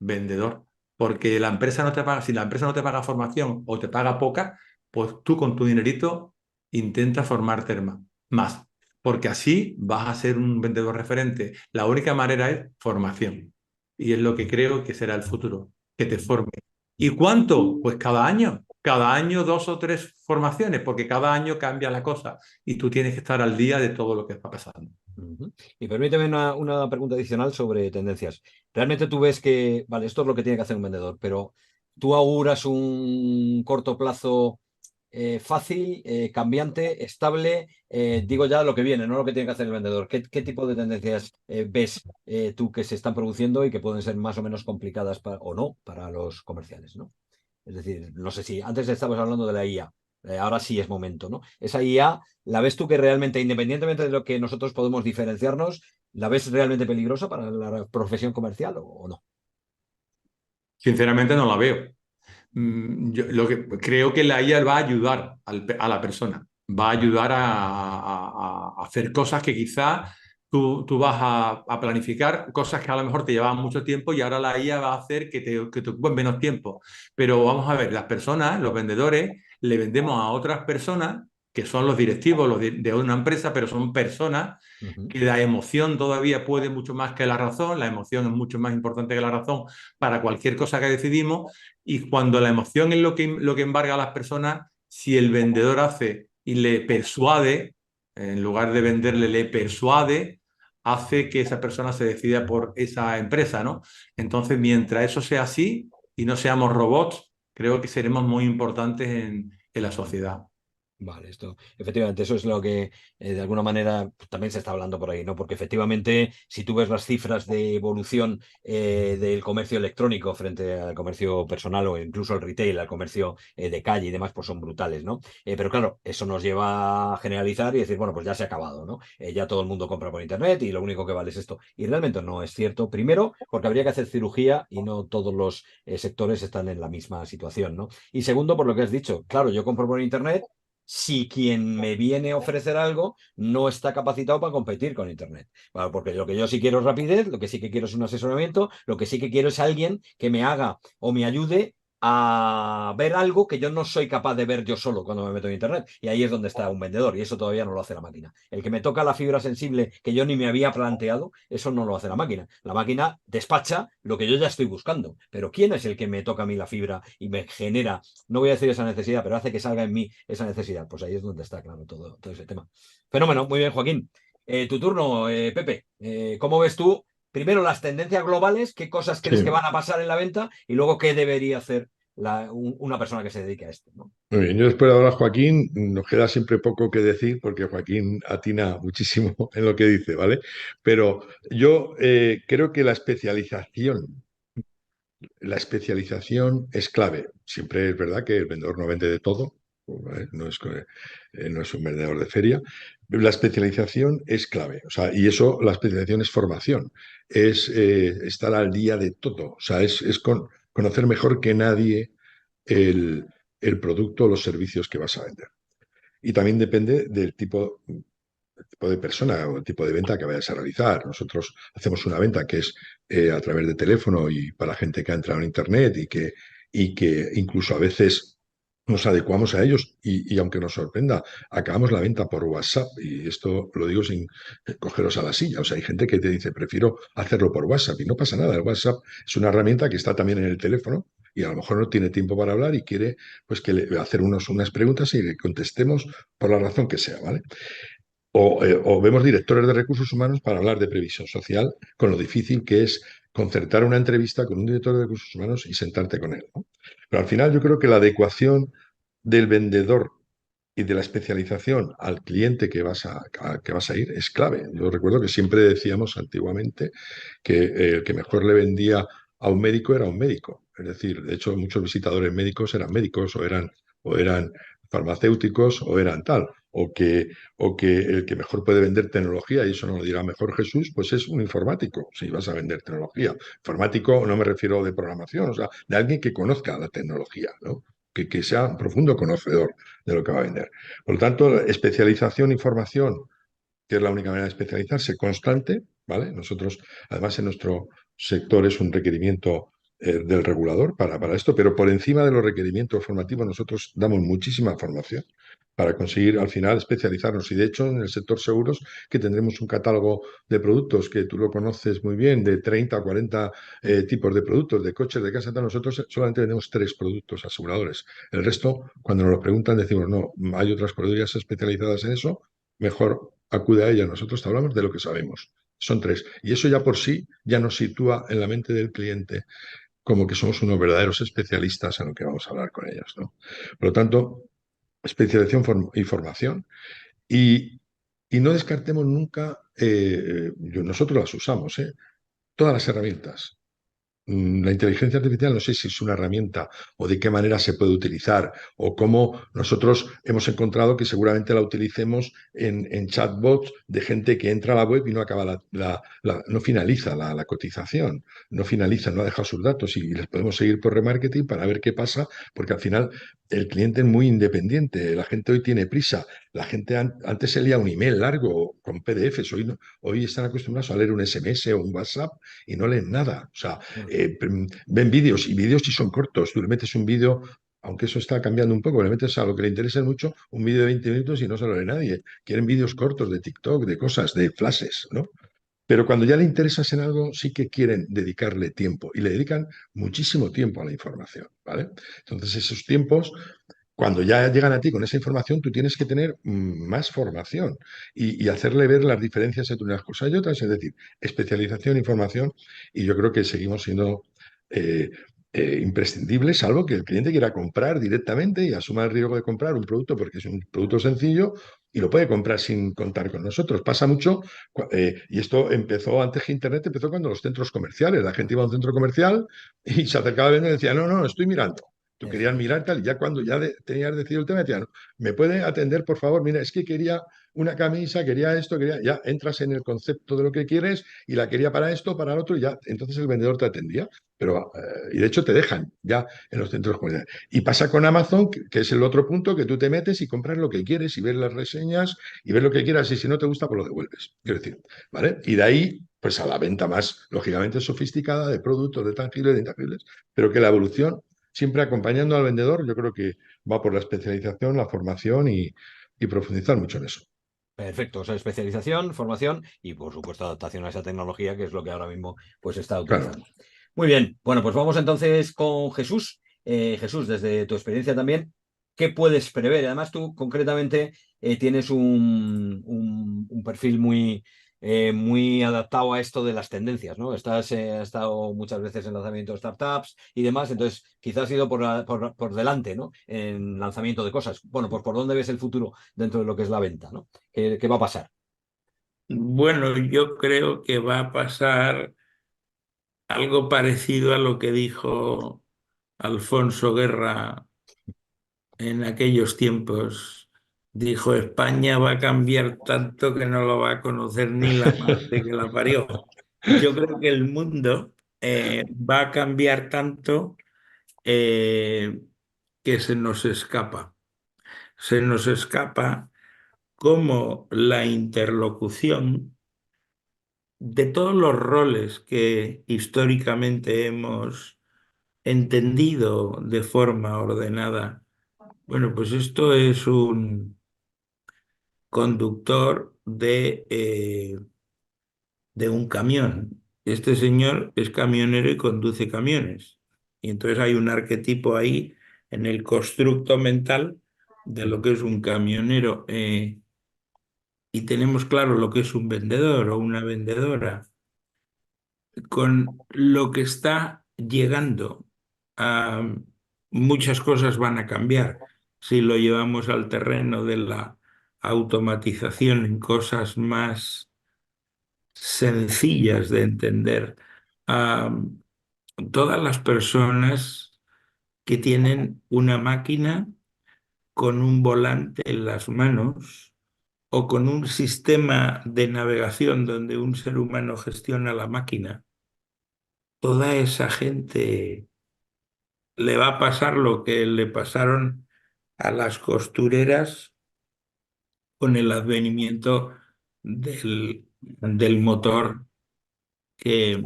vendedor, porque la empresa no te paga, si la empresa no te paga formación o te paga poca, pues tú con tu dinerito intenta formarte más, porque así vas a ser un vendedor referente. La única manera es formación y es lo que creo que será el futuro, que te forme. ¿Y cuánto? Pues cada año 2 o 3 formaciones, porque cada año cambia la cosa y tú tienes que estar al día de todo lo que está pasando. Ujú. Y permíteme una pregunta adicional sobre tendencias. ¿Realmente tú ves que, vale, esto es lo que tiene que hacer un vendedor, pero tú auguras un corto plazo fácil, cambiante, estable? Digo ya lo que viene, no lo que tiene que hacer el vendedor. ¿Qué tipo de tendencias ves tú que se están produciendo y que pueden ser más o menos complicadas o no para los comerciales, ¿no? Es decir, no sé si antes estabas hablando de la IA, ahora sí es momento, ¿no? Esa IA, ¿la ves tú que realmente, independientemente de lo que nosotros podemos diferenciarnos, la ves realmente peligrosa para la profesión comercial o no? Sinceramente no la veo. Yo lo que creo que la IA va a ayudar a la persona, va a ayudar a hacer cosas que quizás tú vas a planificar, cosas que a lo mejor te llevaban mucho tiempo y ahora la IA va a hacer que te ocupen menos tiempo. Pero vamos a ver, las personas, los vendedores, le vendemos a otras personas que son los directivos de una empresa, pero son personas Ujú. que la emoción todavía puede mucho más que la razón, la emoción es mucho más importante que la razón para cualquier cosa que decidimos. Y cuando la emoción es lo que embarga a las personas, si el vendedor hace y le persuade, en lugar de venderle, le persuade, hace que esa persona se decida por esa empresa, ¿no? Entonces, mientras eso sea así y no seamos robots, creo que seremos muy importantes en la sociedad. Vale, esto, efectivamente, eso es lo que de alguna manera también se está hablando por ahí, ¿no? Porque efectivamente, si tú ves las cifras de evolución del comercio electrónico frente al comercio personal o incluso al retail, al comercio de calle y demás, pues son brutales, ¿no? Pero claro, eso nos lleva a generalizar y decir, bueno, pues ya se ha acabado, ¿no? Ya todo el mundo compra por internet y lo único que vale es esto. Y realmente no es cierto. Primero, porque habría que hacer cirugía y no todos los sectores están en la misma situación, ¿no? Y segundo, por lo que has dicho, claro, yo compro por internet si quien me viene a ofrecer algo no está capacitado para competir con Internet. Bueno, porque lo que yo sí quiero es rapidez, lo que sí que quiero es un asesoramiento, lo que sí que quiero es alguien que me haga o me ayude a ver algo que yo no soy capaz de ver yo solo cuando me meto en Internet. Y ahí es donde está un vendedor, y eso todavía no lo hace la máquina. El que me toca la fibra sensible que yo ni me había planteado, eso no lo hace la máquina. La máquina despacha lo que yo ya estoy buscando. Pero ¿quién es el que me toca a mí la fibra y me genera, no voy a decir esa necesidad, pero hace que salga en mí esa necesidad? Pues ahí es donde está, claro, todo ese tema. Fenómeno, muy bien, Joaquín. Tu turno, Pepe. ¿Cómo ves tú, primero, las tendencias globales? ¿Qué cosas crees que Sí. van a pasar en la venta? Y luego, ¿qué debería hacer una persona que se dedique a esto, ¿no? Muy bien, yo después de hablar a Joaquín, nos queda siempre poco que decir porque Joaquín atina muchísimo en lo que dice, ¿vale? Pero yo creo que la especialización es clave. Siempre es verdad que el vendedor no vende de todo, ¿vale? No es un vendedor de feria. La especialización es clave. O sea, y eso, la especialización es formación, es estar al día de todo. O sea, es conocer mejor que nadie el, el producto o los servicios que vas a vender. Y también depende del tipo de persona o el tipo de venta que vayas a realizar. Nosotros hacemos una venta que es a través de teléfono y para gente que ha entrado en Internet y que incluso a veces nos adecuamos a ellos y aunque nos sorprenda, acabamos la venta por WhatsApp y esto lo digo sin cogeros a la silla. O sea, hay gente que te dice, prefiero hacerlo por WhatsApp y no pasa nada. El WhatsApp es una herramienta que está también en el teléfono y a lo mejor no tiene tiempo para hablar y quiere pues hacer unas preguntas y le contestemos por la razón que sea, ¿vale? O vemos directores de recursos humanos para hablar de previsión social, con lo difícil que es concertar una entrevista con un director de recursos humanos y sentarte con él, ¿no? Pero al final yo creo que la adecuación del vendedor y de la especialización al cliente que vas a ir es clave. Yo recuerdo que siempre decíamos antiguamente que el que mejor le vendía a un médico era un médico. Es decir, de hecho, muchos visitadores médicos eran médicos o eran farmacéuticos o eran tal. O que el que mejor puede vender tecnología, y eso nos lo dirá mejor Jesús, pues es un informático, si vas a vender tecnología. Informático no me refiero de programación, o sea, de alguien que conozca la tecnología, ¿no? Que sea un profundo conocedor de lo que va a vender. Por lo tanto, especialización y formación, que es la única manera de especializarse, constante, ¿vale? Nosotros, además, en nuestro sector es un requerimiento del regulador para esto, pero por encima de los requerimientos formativos nosotros damos muchísima formación para conseguir al final especializarnos. Y de hecho, en el sector seguros, que tendremos un catálogo de productos que tú lo conoces muy bien, de 30 o 40 tipos de productos, de coches, de casa, tal. Nosotros solamente vendemos 3 productos aseguradores. El resto, cuando nos lo preguntan, decimos, no, hay otras productoras especializadas en eso, mejor acude a ella. Nosotros te hablamos de lo que sabemos. Son 3. Y eso ya por sí ya nos sitúa en la mente del cliente como que somos unos verdaderos especialistas en lo que vamos a hablar con ellos, ¿no? Por lo tanto, especialización y formación. Y, y no descartemos nunca, nosotros las usamos, todas las herramientas. La inteligencia artificial no sé si es una herramienta o de qué manera se puede utilizar o cómo nosotros hemos encontrado que seguramente la utilicemos en chatbots de gente que entra a la web y no acaba no finaliza la cotización, no finaliza, no ha dejado sus datos y les podemos seguir por remarketing para ver qué pasa, porque al final el cliente es muy independiente, la gente hoy tiene prisa, la gente antes se leía un email largo con PDFs, hoy están acostumbrados a leer un SMS o un WhatsApp y no leen nada. O sea, ven vídeos y vídeos y son cortos. Tú le metes un vídeo, aunque eso está cambiando un poco, le metes a lo que le interesa mucho un vídeo de 20 minutos y no se lo lee nadie. Quieren vídeos cortos de TikTok, de cosas, de flashes, ¿no? Pero cuando ya le interesas en algo, sí que quieren dedicarle tiempo y le dedican muchísimo tiempo a la información, ¿vale? Entonces, esos tiempos cuando ya llegan a ti con esa información, tú tienes que tener más formación y hacerle ver las diferencias entre unas cosas y otras, es decir, especialización, información, y yo creo que seguimos siendo eh, imprescindibles, salvo que el cliente quiera comprar directamente y asuma el riesgo de comprar un producto porque es un producto sencillo y lo puede comprar sin contar con nosotros. Pasa mucho, y esto empezó antes que Internet, empezó cuando los centros comerciales, la gente iba a un centro comercial y se acercaba a vender y decía, no, no, estoy mirando. Tú Eso querías es. mirar tal, y ya cuando ya tenías decidido el tema, decían, ¿me puede atender, por favor? Mira, es que quería una camisa, quería esto, quería. Ya entras en el concepto de lo que quieres y la quería para esto, para lo otro, y ya entonces el vendedor te atendía. Pero, y de hecho te dejan ya en los centros comerciales. Y pasa con Amazon, que es el otro punto, que tú te metes y compras lo que quieres y ves las reseñas y ves lo que quieras, y si no te gusta, pues lo devuelves. Quiero decir, ¿vale? Y de ahí, pues a la venta más, lógicamente, sofisticada de productos, de tangibles, de intangibles, pero que la evolución siempre acompañando al vendedor, yo creo que va por la especialización, la formación y profundizar mucho en eso. Perfecto, o sea, especialización, formación y, por supuesto, adaptación a esa tecnología, que es lo que ahora mismo pues, se está Claro. utilizando. Muy bien, bueno, pues vamos entonces con Jesús. Jesús, desde tu experiencia también, ¿qué puedes prever? Además, tú concretamente tienes un perfil muy adaptado a esto de las tendencias, ¿no? Has estado muchas veces en lanzamiento de startups y demás, entonces quizás has ido por delante, ¿no? En lanzamiento de cosas. Bueno, pues ¿por dónde ves el futuro dentro de lo que es la venta, ¿no? ¿Qué va a pasar? Bueno, yo creo que va a pasar algo parecido a lo que dijo Alfonso Guerra en aquellos tiempos. Dijo, España va a cambiar tanto que no lo va a conocer ni la madre que la parió. Yo creo que el mundo va a cambiar tanto eh, que se nos escapa. Se nos escapa cómo la interlocución de todos los roles que históricamente hemos entendido de forma ordenada. Bueno, pues esto es un conductor de un camión. Este señor es camionero y conduce camiones. Y entonces hay un arquetipo ahí en el constructo mental de lo que es un camionero. Y tenemos claro lo que es un vendedor o una vendedora. Con lo que está llegando, a muchas cosas van a cambiar. Si lo llevamos al terreno de la automatización en cosas más sencillas de entender, a todas las personas que tienen una máquina con un volante en las manos o con un sistema de navegación donde un ser humano gestiona la máquina, toda esa gente le va a pasar lo que le pasaron a las costureras con el advenimiento del motor que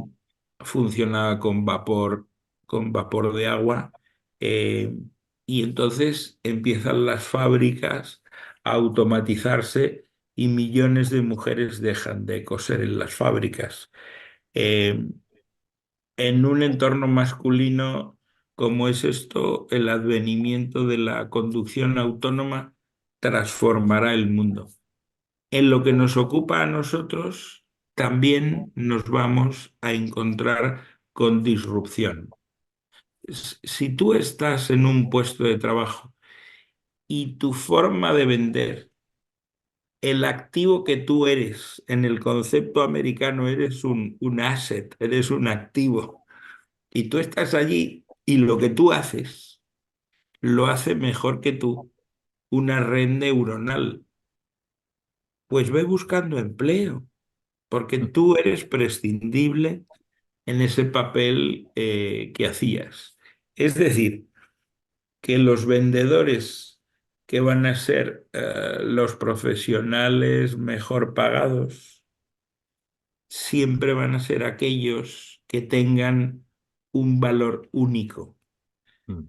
funcionaba con vapor de agua. eh, y entonces empiezan las fábricas a automatizarse y millones de mujeres dejan de coser en las fábricas. Eh, en un entorno masculino como es esto, el advenimiento de la conducción autónoma transformará el mundo. En lo que nos ocupa a nosotros, también nos vamos a encontrar con disrupción. Si tú estás en un puesto de trabajo y tu forma de vender, el activo que tú eres, en el concepto americano eres un asset, eres un activo, y tú estás allí y lo que tú haces lo hace mejor que tú una red neuronal, pues ve buscando empleo, porque tú eres prescindible en ese papel que hacías. Es decir, que los vendedores que van a ser los profesionales mejor pagados siempre van a ser aquellos que tengan un valor único.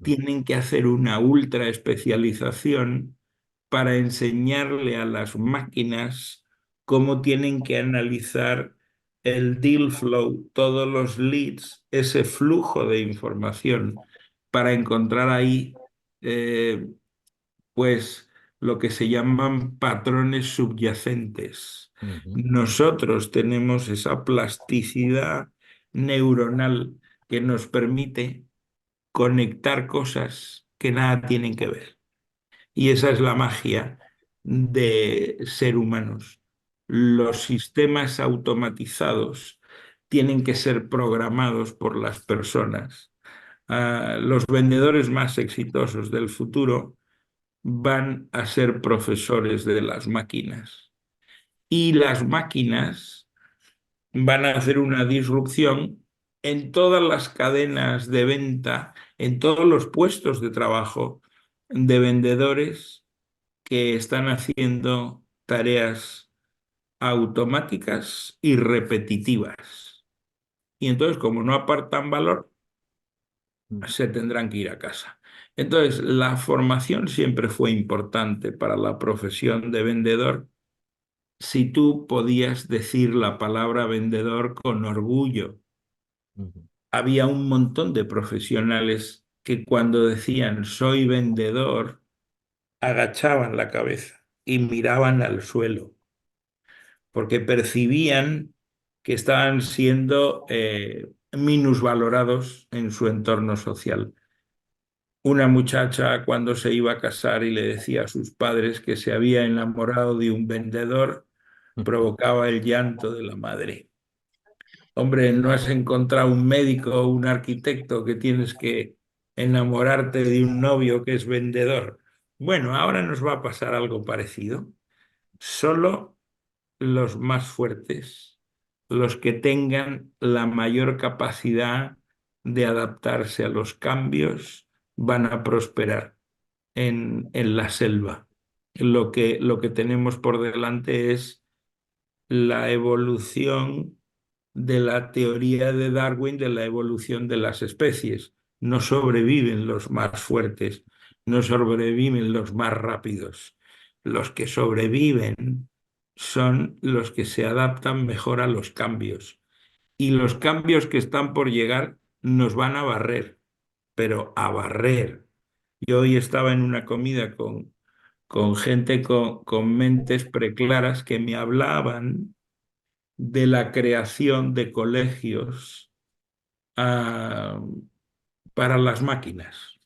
Tienen que hacer una ultra especialización para enseñarle a las máquinas cómo tienen que analizar el deal flow, todos los leads, ese flujo de información, para encontrar ahí pues lo que se llaman patrones subyacentes. Nosotros tenemos esa plasticidad neuronal que nos permite conectar cosas que nada tienen que ver. Y esa es la magia de ser humanos. Los sistemas automatizados tienen que ser programados por las personas. Los vendedores más exitosos del futuro van a ser profesores de las máquinas. Y las máquinas van a hacer una disrupción en todas las cadenas de venta, en todos los puestos de trabajo de vendedores que están haciendo tareas automáticas y repetitivas. Y entonces, como no apartan valor, se tendrán que ir a casa. Entonces, la formación siempre fue importante para la profesión de vendedor. Si tú podías decir la palabra vendedor con orgullo, había un montón de profesionales que cuando decían soy vendedor, agachaban la cabeza y miraban al suelo, porque percibían que estaban siendo minusvalorados en su entorno social. Una muchacha cuando se iba a casar y le decía a sus padres que se había enamorado de un vendedor, provocaba el llanto de la madre. Hombre, ¿no has encontrado un médico o un arquitecto que tienes que enamorarte de un novio que es vendedor? Bueno, ahora nos va a pasar algo parecido. Solo los más fuertes, los que tengan la mayor capacidad de adaptarse a los cambios, van a prosperar en la selva. Lo que tenemos por delante es la evolución de la teoría de Darwin de la evolución de las especies. No sobreviven los más fuertes, no sobreviven los más rápidos. Los que sobreviven son los que se adaptan mejor a los cambios. Y los cambios que están por llegar nos van a barrer, pero a barrer. Yo hoy estaba en una comida con gente con mentes preclaras que me hablaban de la creación de colegios para las máquinas.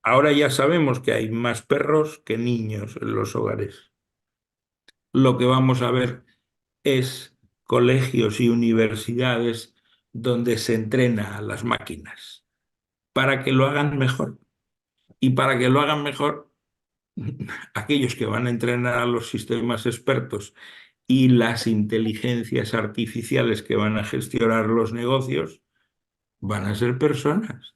Ahora ya sabemos que hay más perros que niños en los hogares. Lo que vamos a ver es colegios y universidades donde se entrena a las máquinas para que lo hagan mejor. Y para que lo hagan mejor, aquellos que van a entrenar a los sistemas expertos y las inteligencias artificiales que van a gestionar los negocios van a ser personas.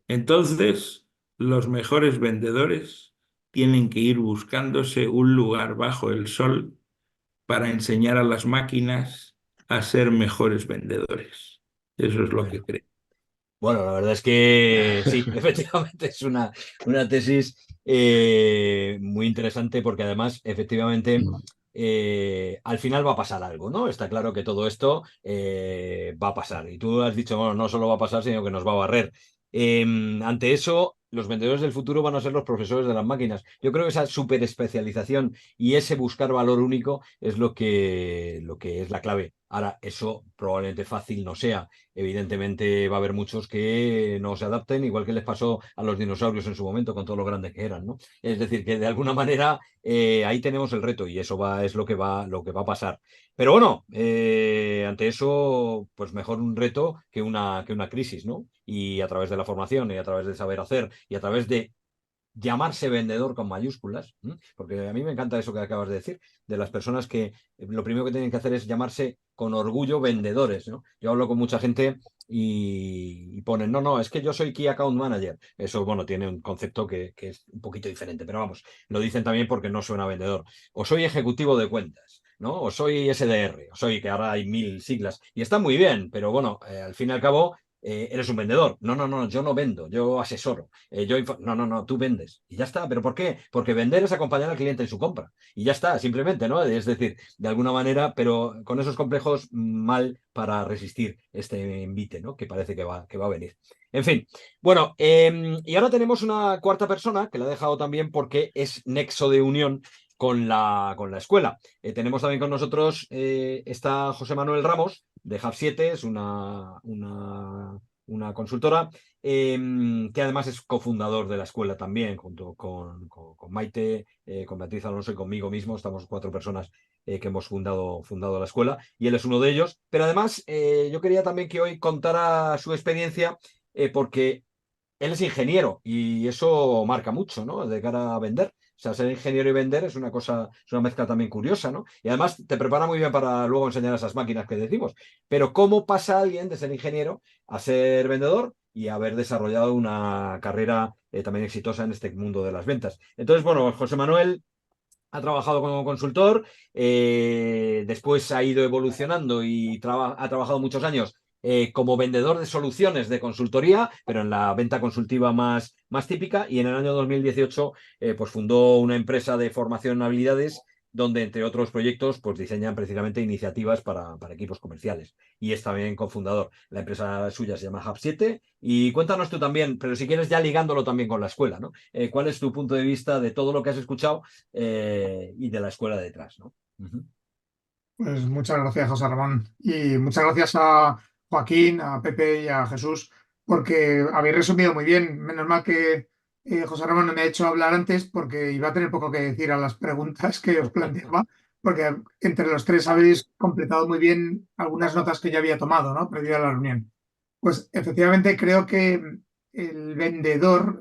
Entonces, los mejores vendedores tienen que ir buscándose un lugar bajo el sol para enseñar a las máquinas a ser mejores vendedores. Eso es lo que creo. Bueno, la verdad es que sí, efectivamente es una tesis muy interesante porque además, efectivamente, al final va a pasar algo, ¿no? Está claro que todo esto va a pasar. Y tú has dicho, bueno, no solo va a pasar, sino que nos va a barrer. Ante eso, los vendedores del futuro van a ser los profesores de las máquinas. Yo creo que esa superespecialización y ese buscar valor único es lo que es la clave. Ahora, eso probablemente fácil no sea. Evidentemente va a haber muchos que no se adapten, igual que les pasó a los dinosaurios en su momento, con todo lo grandes que eran, ¿no? Es decir, que de alguna manera ahí tenemos el reto y eso es lo que va a pasar. Pero bueno, ante eso, pues mejor un reto que una crisis, ¿no? Y a través de la formación y a través del saber hacer y a través de llamarse vendedor con mayúsculas, ¿m? Porque a mí me encanta eso que acabas de decir, de las personas que lo primero que tienen que hacer es llamarse con orgullo vendedores, ¿no? Yo hablo con mucha gente y ponen, no, es que yo soy Key Account Manager. Eso, bueno, tiene un concepto que es un poquito diferente, pero vamos, lo dicen también porque no suena vendedor. O soy ejecutivo de cuentas, ¿no? O soy SDR, o soy, que ahora hay 1000 siglas, y está muy bien, pero bueno, al fin y al cabo, eres un vendedor. No, yo no vendo, yo asesoro. No, tú vendes. Y ya está. ¿Pero por qué? Porque vender es acompañar al cliente en su compra. Y ya está, simplemente, ¿no? Es decir, de alguna manera, pero con esos complejos mal para resistir este envite, ¿no? Que parece que va a venir. En fin, bueno, y ahora tenemos una cuarta persona que la he dejado también porque es nexo de unión con la escuela. Tenemos también con nosotros, está José Manuel Ramos, de Hub7, es una consultora, que además es cofundador de la escuela también, junto con Maite, con Beatriz Alonso y conmigo mismo. Estamos 4 personas que hemos fundado la escuela y él es uno de ellos. Pero además, yo quería también que hoy contara su experiencia, porque él es ingeniero y eso marca mucho, ¿no? De cara a vender. O sea, ser ingeniero y vender es una cosa, es una mezcla también curiosa, ¿no? Y además te prepara muy bien para luego enseñar esas máquinas que decimos. Pero ¿cómo pasa alguien de ser ingeniero a ser vendedor y haber desarrollado una carrera también exitosa en este mundo de las ventas? Entonces, bueno, José Manuel ha trabajado como consultor, después ha ido evolucionando y ha trabajado muchos años como vendedor de soluciones de consultoría, pero en la venta consultiva más típica, y en el año 2018 pues fundó una empresa de formación en habilidades donde, entre otros proyectos, pues diseñan precisamente iniciativas para equipos comerciales. Y es también cofundador. La empresa suya se llama Hub7. Y cuéntanos tú también, pero si quieres ya ligándolo también con la escuela, ¿no? ¿Cuál es tu punto de vista de todo lo que has escuchado y de la escuela detrás, ¿no? Pues muchas gracias, José Ramón. Y muchas gracias a Joaquín, a Pepe y a Jesús, porque habéis resumido muy bien. Menos mal que José Ramón no me ha hecho hablar antes, porque iba a tener poco que decir a las preguntas que os planteaba, porque entre los tres habéis completado muy bien algunas notas que yo había tomado, ¿no? Previo a la reunión. Pues efectivamente creo que el vendedor,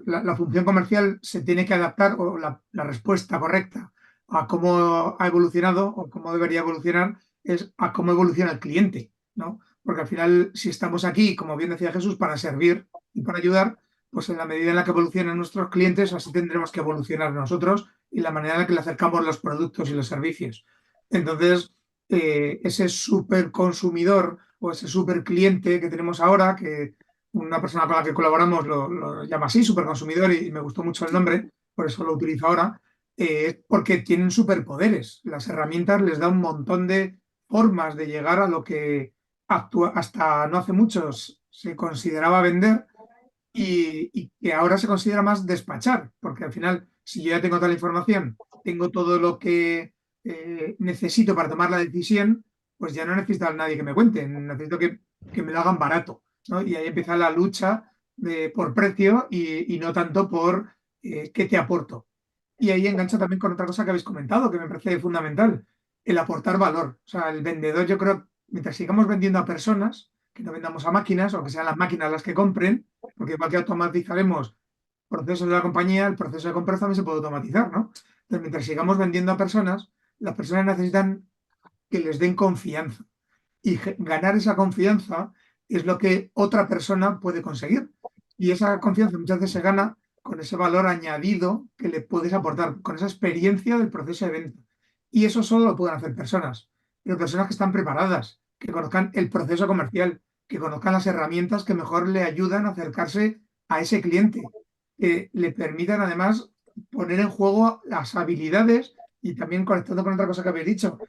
la función comercial se tiene que adaptar, o la respuesta correcta a cómo ha evolucionado o cómo debería evolucionar es a cómo evoluciona el cliente, ¿no? Porque al final, si estamos aquí, como bien decía Jesús, para servir y para ayudar, pues en la medida en la que evolucionan nuestros clientes, así tendremos que evolucionar nosotros y la manera en la que le acercamos los productos y los servicios. Entonces, ese super consumidor o ese super cliente que tenemos ahora, que una persona con la que colaboramos lo llama así, super consumidor, y me gustó mucho el nombre, por eso lo utilizo ahora, porque tienen superpoderes. Las herramientas les dan un montón de formas de llegar a lo que hasta no hace mucho se consideraba vender y que ahora se considera más despachar, porque al final, si yo ya tengo toda la información, tengo todo lo que necesito para tomar la decisión, pues ya no necesito a nadie que me cuente, necesito que me lo hagan barato, ¿no? Y ahí empieza la lucha por precio y no tanto por qué te aporto. Y ahí engancha también con otra cosa que habéis comentado, que me parece fundamental, el aportar valor. O sea, el vendedor, yo creo, mientras sigamos vendiendo a personas, que no vendamos a máquinas, o que sean las máquinas las que compren, porque igual que automatizaremos procesos de la compañía, el proceso de compra también se puede automatizar, ¿no? Entonces, mientras sigamos vendiendo a personas, las personas necesitan que les den confianza. Y ganar esa confianza es lo que otra persona puede conseguir. Y esa confianza muchas veces se gana con ese valor añadido que le puedes aportar, con esa experiencia del proceso de venta. Y eso solo lo pueden hacer personas, pero personas que están preparadas, que conozcan el proceso comercial, que conozcan las herramientas que mejor le ayudan a acercarse a ese cliente, que le permitan además poner en juego las habilidades y también conectando con otra cosa que habéis dicho,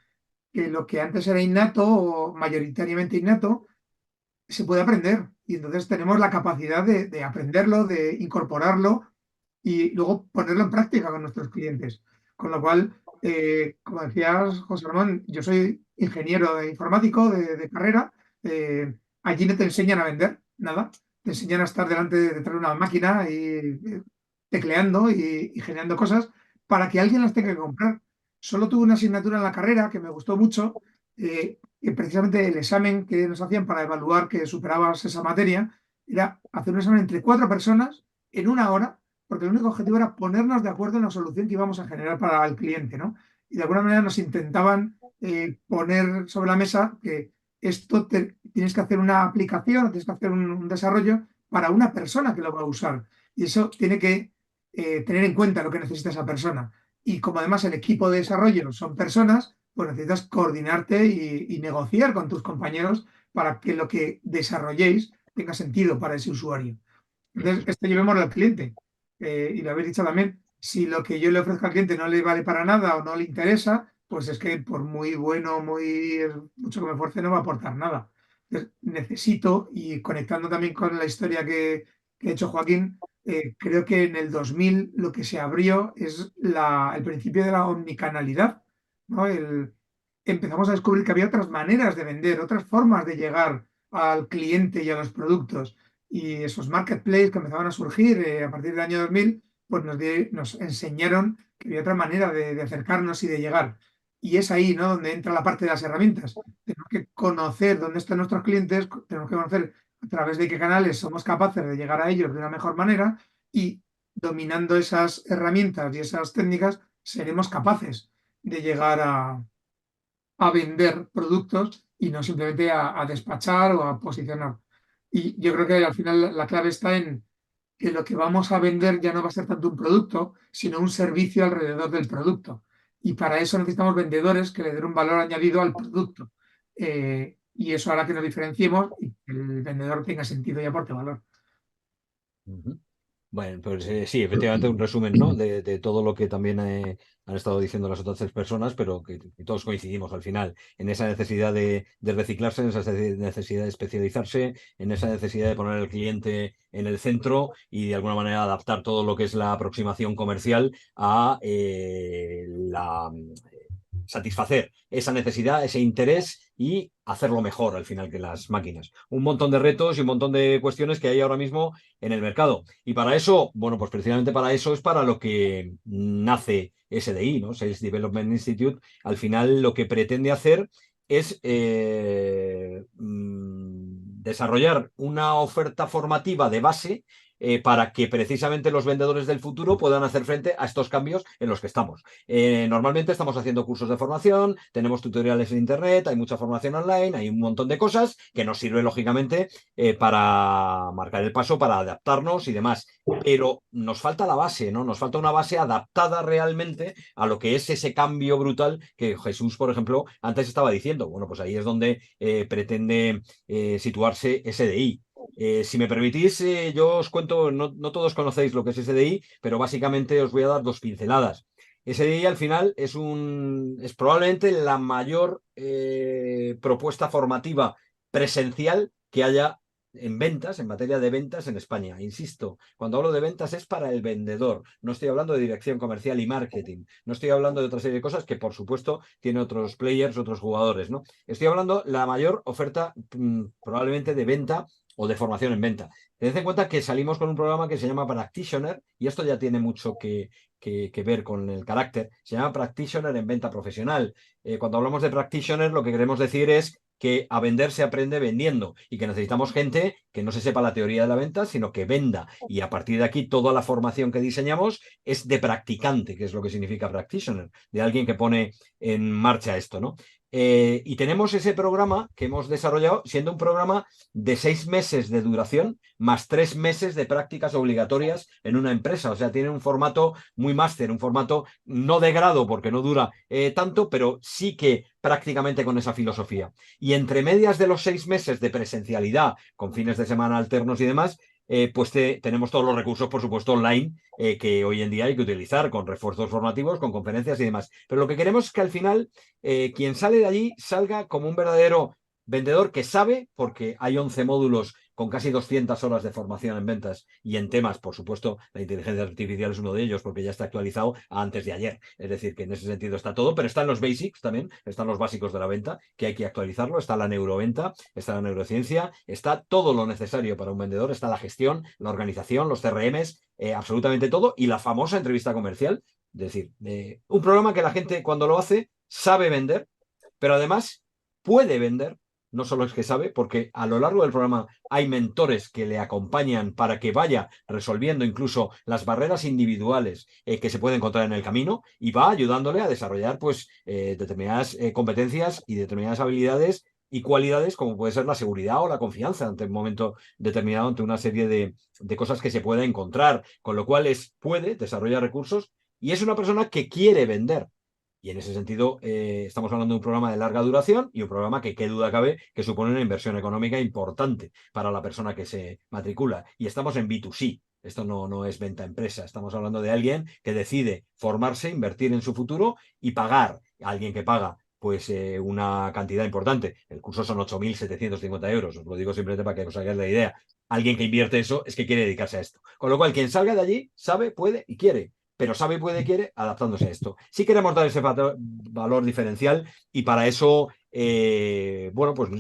que lo que antes era innato o mayoritariamente innato, se puede aprender y entonces tenemos la capacidad de aprenderlo, de incorporarlo y luego ponerlo en práctica con nuestros clientes. Con lo cual, como decías, José Ramón, yo soy ingeniero informático de carrera. Allí no te enseñan a vender nada, te enseñan a estar detrás de una máquina y tecleando y generando cosas para que alguien las tenga que comprar. Solo tuve una asignatura en la carrera que me gustó mucho, que precisamente el examen que nos hacían para evaluar que superabas esa materia era hacer un examen entre 4 personas en una hora, porque el único objetivo era ponernos de acuerdo en la solución que íbamos a generar para el cliente, ¿no? Y de alguna manera nos intentaban poner sobre la mesa que tienes que hacer una aplicación, tienes que hacer un desarrollo para una persona que lo va a usar. Y eso tiene que tener en cuenta lo que necesita esa persona. Y como además el equipo de desarrollo son personas, pues necesitas coordinarte y negociar con tus compañeros para que lo que desarrolléis tenga sentido para ese usuario. Entonces, esto llevémoslo al cliente. Y lo habéis dicho también, si lo que yo le ofrezco al cliente no le vale para nada o no le interesa, pues es que por muy bueno, mucho que me esfuerce, no va a aportar nada. Entonces, necesito, y conectando también con la historia que ha hecho Joaquín, creo que en el 2000 lo que se abrió es el principio de la omnicanalidad, ¿no? Empezamos a descubrir que había otras maneras de vender, otras formas de llegar al cliente y a los productos. Y esos marketplaces que empezaban a surgir a partir del año 2000, pues nos enseñaron que había otra manera de acercarnos y de llegar. Y es ahí, ¿no?, donde entra la parte de las herramientas. Tenemos que conocer dónde están nuestros clientes, tenemos que conocer a través de qué canales somos capaces de llegar a ellos de una mejor manera y dominando esas herramientas y esas técnicas seremos capaces de llegar a vender productos y no simplemente a despachar o a posicionar. Y yo creo que al final la clave está en que lo que vamos a vender ya no va a ser tanto un producto, sino un servicio alrededor del producto. Y para eso necesitamos vendedores que le den un valor añadido al producto. Y eso hará que nos diferenciemos y que el vendedor tenga sentido y aporte valor. Ujú. Bueno, pues sí, efectivamente un resumen, ¿no?, de todo lo que también han estado diciendo las otras 3 personas, pero que todos coincidimos al final en esa necesidad de reciclarse, en esa necesidad de especializarse, en esa necesidad de poner al cliente en el centro y de alguna manera adaptar todo lo que es la aproximación comercial a satisfacer esa necesidad, ese interés y hacerlo mejor al final que las máquinas. Un montón de retos y un montón de cuestiones que hay ahora mismo en el mercado. Y para eso, bueno, pues precisamente para eso es para lo que nace SDI, ¿no? Sales Development Institute. Al final lo que pretende hacer es desarrollar una oferta formativa de base para que precisamente los vendedores del futuro puedan hacer frente a estos cambios en los que estamos. Normalmente estamos haciendo cursos de formación, tenemos tutoriales en internet, hay mucha formación online, hay un montón de cosas que nos sirve lógicamente para marcar el paso, para adaptarnos y demás. Pero nos falta la base, ¿no? Nos falta una base adaptada realmente a lo que es ese cambio brutal que Jesús, por ejemplo, antes estaba diciendo. Bueno, pues ahí es donde pretende situarse SDI. Si me permitís, yo os cuento, no todos conocéis lo que es SDI, pero básicamente os voy a dar 2 pinceladas. SDI al final es probablemente la mayor propuesta formativa presencial que haya en ventas, en materia de ventas en España. Insisto, cuando hablo de ventas es para el vendedor. No estoy hablando de dirección comercial y marketing. No estoy hablando de otra serie de cosas que, por supuesto, tiene otros players, otros jugadores, ¿no? Estoy hablando de la mayor oferta probablemente de venta o de formación en venta. Tened en cuenta que salimos con un programa que se llama Practitioner y esto ya tiene mucho que ver con el carácter. Se llama Practitioner en venta profesional. Cuando hablamos de Practitioner, lo que queremos decir es que a vender se aprende vendiendo y que necesitamos gente que no se sepa la teoría de la venta, sino que venda. Y a partir de aquí, toda la formación que diseñamos es de practicante, que es lo que significa practitioner, de alguien que pone en marcha esto, ¿no? Y tenemos ese programa que hemos desarrollado siendo un programa de 6 meses de duración más 3 meses de prácticas obligatorias en una empresa. O sea, tiene un formato muy máster, un formato no de grado porque no dura tanto, pero sí que prácticamente con esa filosofía. Y entre medias de los 6 meses de presencialidad, con fines de semana alternos y demás, pues tenemos todos los recursos, por supuesto, online que hoy en día hay que utilizar con refuerzos formativos, con conferencias y demás. Pero lo que queremos es que al final quien sale de allí salga como un verdadero vendedor que sabe, porque hay 11 módulos con casi 200 horas de formación en ventas y en temas, por supuesto, la inteligencia artificial es uno de ellos porque ya está actualizado a antes de ayer. Es decir, que en ese sentido está todo, pero están los basics también, están los básicos de la venta, que hay que actualizarlo, está la neuroventa, está la neurociencia, está todo lo necesario para un vendedor, está la gestión, la organización, los CRMs, absolutamente todo, y la famosa entrevista comercial. Es decir, un programa que la gente cuando lo hace sabe vender, pero además puede vender. No solo es que sabe, porque a lo largo del programa hay mentores que le acompañan para que vaya resolviendo incluso las barreras individuales que se puede encontrar en el camino y va ayudándole a desarrollar pues determinadas competencias y determinadas habilidades y cualidades como puede ser la seguridad o la confianza ante un momento determinado, ante una serie de cosas que se pueda encontrar, con lo cual puede desarrollar recursos y es una persona que quiere vender. Y en ese sentido, estamos hablando de un programa de larga duración y un programa que, qué duda cabe, que supone una inversión económica importante para la persona que se matricula. Y estamos en B2C. Esto no es venta a empresa. Estamos hablando de alguien que decide formarse, invertir en su futuro y pagar. Alguien que paga pues una cantidad importante. El curso son 8.750 euros. Os lo digo simplemente para que os hagáis la idea. Alguien que invierte eso es que quiere dedicarse a esto. Con lo cual, quien salga de allí sabe, puede y quiere, pero sabe y puede quiere adaptándose a esto. Sí queremos dar ese valor diferencial y para eso, bueno, pues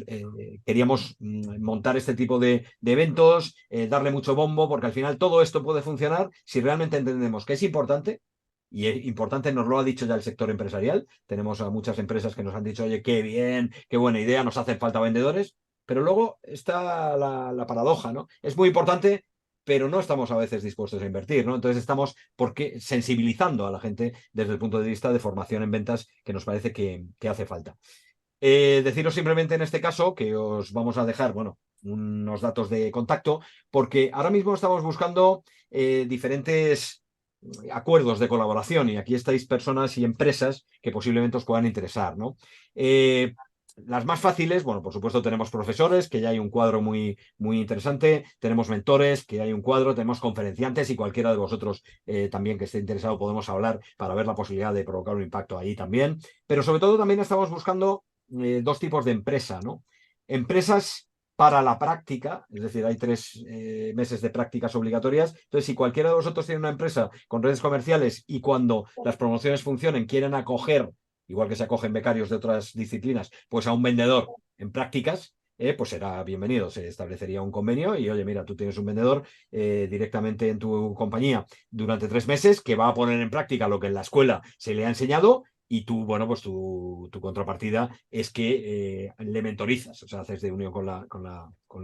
queríamos montar este tipo de eventos, darle mucho bombo, porque al final todo esto puede funcionar si realmente entendemos que es importante. Y es importante, nos lo ha dicho ya el sector empresarial. Tenemos a muchas empresas que nos han dicho, oye, qué bien, qué buena idea, nos hacen falta vendedores. Pero luego está la paradoja, ¿no? Es muy importante, pero no estamos a veces dispuestos a invertir, ¿no? Entonces estamos sensibilizando a la gente desde el punto de vista de formación en ventas que nos parece que hace falta. Deciros simplemente en este caso que os vamos a dejar, bueno, unos datos de contacto, porque ahora mismo estamos buscando diferentes acuerdos de colaboración y aquí estáis personas y empresas que posiblemente os puedan interesar, ¿no? Las más fáciles, bueno, por supuesto tenemos profesores, que ya hay un cuadro muy, muy interesante, tenemos mentores, que hay un cuadro, tenemos conferenciantes y cualquiera de vosotros también que esté interesado podemos hablar para ver la posibilidad de provocar un impacto ahí también. Pero sobre todo también estamos buscando dos tipos de empresa, ¿no? Empresas para la práctica, es decir, hay 3 meses de prácticas obligatorias. Entonces, si cualquiera de vosotros tiene una empresa con redes comerciales y cuando las promociones funcionen quieren acoger, igual que se acogen becarios de otras disciplinas, pues a un vendedor en prácticas, pues será bienvenido. Se establecería un convenio y, oye, mira, tú tienes un vendedor directamente en tu compañía durante 3 meses que va a poner en práctica lo que en la escuela se le ha enseñado y tú, bueno, pues tu contrapartida es que le mentorizas, o sea, haces de unión con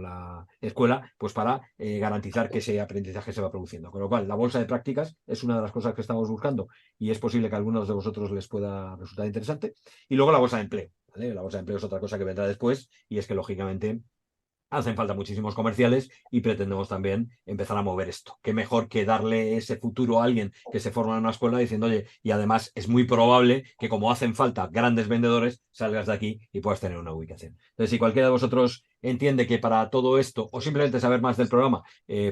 la escuela, pues para garantizar que ese aprendizaje se va produciendo. Con lo cual, la bolsa de prácticas es una de las cosas que estamos buscando y es posible que a algunos de vosotros les pueda resultar interesante. Y luego la bolsa de empleo, ¿vale? La bolsa de empleo es otra cosa que vendrá después y es que, lógicamente, hacen falta muchísimos comerciales y pretendemos también empezar a mover esto. Qué mejor que darle ese futuro a alguien que se forma en una escuela diciendo, oye, y además es muy probable que como hacen falta grandes vendedores, salgas de aquí y puedas tener una ubicación. Entonces, si cualquiera de vosotros entiende que para todo esto o simplemente saber más del programa,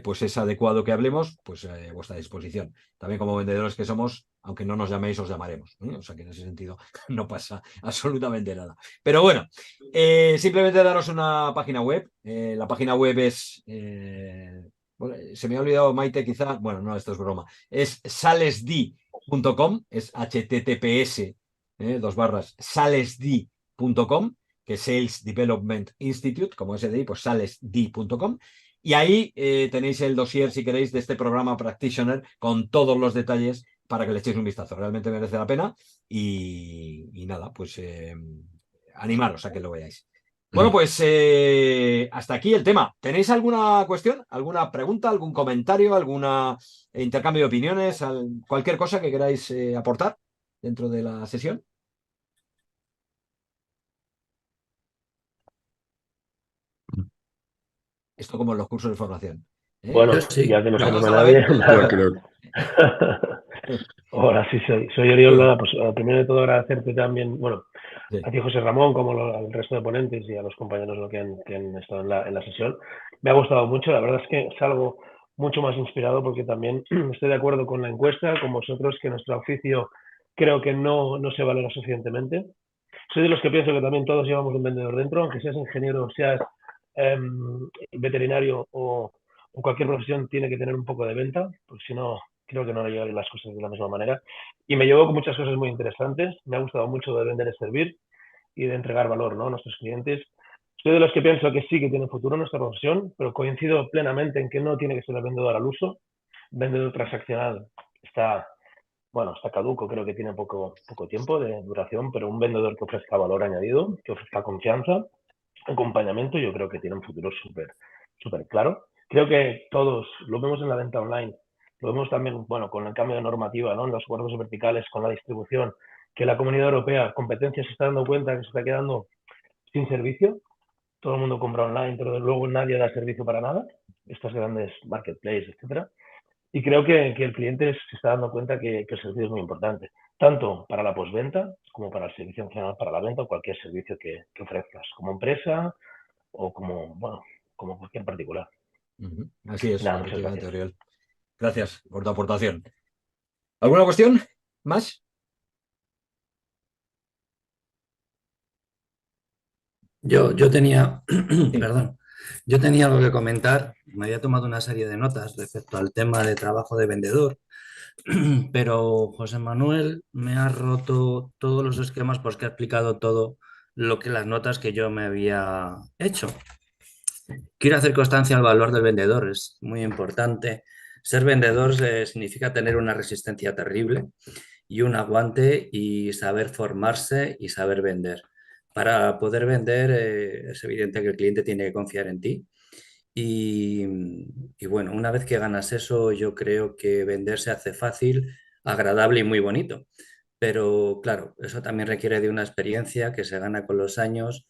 pues es adecuado que hablemos, pues a vuestra disposición. También como vendedores que somos, aunque no nos llaméis, os llamaremos. O sea que en ese sentido no pasa absolutamente nada. Pero bueno, simplemente daros una página web. La página web es... bueno, se me ha olvidado, Maite, quizá... Bueno, no, esto es broma. Es salesd.com, es https, salesd.com, que es Sales Development Institute, como SDI, pues salesd.com. Y ahí tenéis el dossier, si queréis, de este programa Practitioner con todos los detalles para que le echéis un vistazo. Realmente merece la pena y nada, pues animaros a que lo veáis. Bueno, pues hasta aquí el tema. ¿Tenéis alguna cuestión, alguna pregunta, algún comentario, algún intercambio de opiniones, cualquier cosa que queráis aportar dentro de la sesión? Esto como en los cursos de formación. Bueno, Yo sí. ya que no se Vamos anima a la nadie. vez. Yo creo. Ahora sí soy Oriol. Nada, pues primero de todo agradecerte también, bueno, Sí. a ti José Ramón, como al resto de ponentes y a los compañeros que han estado en la sesión. Me ha gustado mucho, la verdad es que salgo mucho más inspirado porque también estoy de acuerdo con la encuesta, con vosotros, que nuestro oficio creo que no se valora suficientemente. soy de los que pienso que también todos llevamos un vendedor dentro, aunque seas ingeniero, seas veterinario o cualquier profesión, tiene que tener un poco de venta, porque si no, creo que no le llevan las cosas de la misma manera. Y me llevo con muchas cosas muy interesantes. Me ha gustado mucho de vender y servir y de entregar valor, ¿no?, a nuestros clientes. Soy de los que pienso que sí que tiene futuro nuestra profesión, pero coincido plenamente en que no tiene que ser el vendedor al uso. El vendedor transaccional está caduco, creo que tiene poco tiempo de duración, pero un vendedor que ofrezca valor añadido, que ofrezca confianza, acompañamiento, yo creo que tiene un futuro súper claro. Creo que todos lo vemos en la venta online, lo vemos también, con el cambio de normativa, ¿no?, en los acuerdos verticales, con la distribución, que la Comunidad Europea, competencia, se está dando cuenta que se está quedando sin servicio. Todo el mundo compra online, pero luego nadie da servicio para nada, estas grandes marketplaces, etcétera. Y creo que el cliente se está dando cuenta que el servicio es muy importante, tanto para la postventa como para el servicio en general, para la venta o cualquier servicio que ofrezcas, como empresa o como cualquier particular. Así es, Nada, muchas efectivamente, gracias. Oriol. Gracias por tu aportación. ¿Alguna cuestión más? Yo tenía, Sí. perdón, yo tenía algo que comentar. Me había tomado una serie de notas respecto al tema de trabajo de vendedor, pero José Manuel me ha roto todos los esquemas porque ha explicado todo lo que las notas que yo me había hecho. Quiero hacer constancia al valor del vendedor, es muy importante. Ser vendedor significa tener una resistencia terrible y un aguante y saber formarse y saber vender. Para poder vender es evidente que el cliente tiene que confiar en ti. Y, y bueno, una vez que ganas eso, yo creo que vender se hace fácil, agradable y muy bonito. Pero claro, eso también requiere de una experiencia que se gana con los años.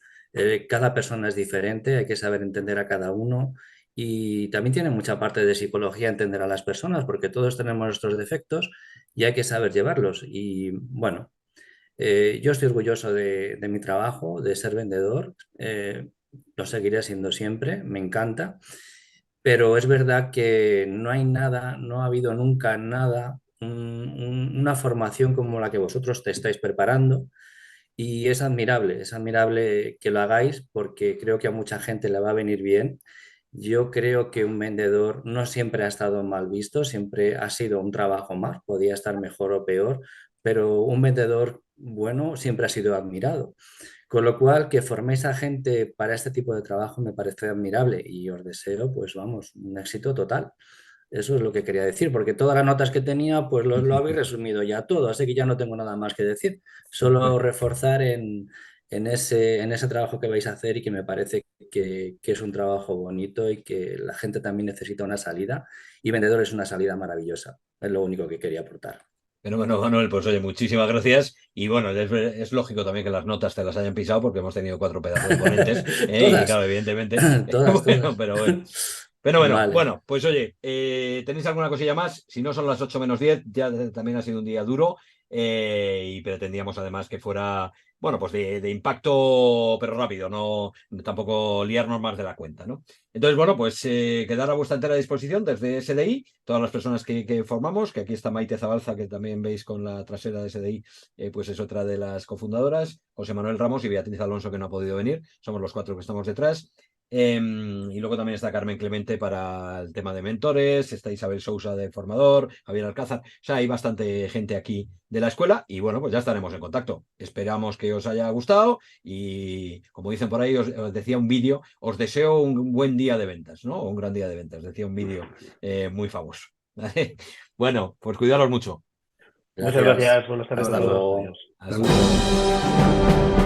Cada persona es diferente, hay que saber entender a cada uno y también tiene mucha parte de psicología entender a las personas porque todos tenemos nuestros defectos y hay que saber llevarlos. Y bueno, yo estoy orgulloso de mi trabajo, de ser vendedor. Lo seguiré siendo siempre, me encanta. Pero es verdad que no hay nada, no ha habido nunca nada, una formación como la que vosotros te estáis preparando. Y es admirable que lo hagáis porque creo que a mucha gente le va a venir bien. Yo creo que un vendedor no siempre ha estado mal visto, siempre ha sido un trabajo más, podía estar mejor o peor, pero un vendedor bueno siempre ha sido admirado. Con lo cual, que forméis a gente para este tipo de trabajo me parece admirable y os deseo, pues vamos, un éxito total. Eso es lo que quería decir, porque todas las notas que tenía, pues lo habéis resumido ya todo, así que ya no tengo nada más que decir. Solo reforzar en ese trabajo que vais a hacer y que me parece que es un trabajo bonito y que la gente también necesita una salida y vendedor es una salida maravillosa. Es lo único que quería aportar. Pero bueno, Manuel, pues oye, muchísimas gracias. Y bueno, es lógico también que las notas te las hayan pisado porque hemos tenido 4 pedazos de ponentes. Y Todas, claro, evidentemente. todas, Bueno, todas. pero bueno. Fenómeno. Vale. Bueno, pues oye, ¿tenéis alguna cosilla más? Si no son las 8 menos 10, ya también ha sido un día duro y pretendíamos además que fuera, bueno, pues de impacto, pero rápido, no tampoco liarnos más de la cuenta, ¿no? Entonces, bueno, pues quedar a vuestra entera disposición desde SDI, todas las personas que formamos, que aquí está Maite Zabalza, que también veis con la trasera de SDI, pues es otra de las cofundadoras, José Manuel Ramos y Beatriz Alonso, que no ha podido venir, somos los 4 que estamos detrás. Y luego también está Carmen Clemente para el tema de mentores, está Isabel Sousa de formador, Javier Alcázar, o sea, hay bastante gente aquí de la escuela y bueno, pues ya estaremos en contacto. Esperamos que os haya gustado y como dicen por ahí, os decía un vídeo, os deseo un buen día de ventas, ¿no? O un gran día de ventas, decía un vídeo muy famoso. Bueno, pues cuidaros mucho. Muchas Gracias. gracias. Buenas tardes Hasta a todos. luego. Adiós. Hasta luego.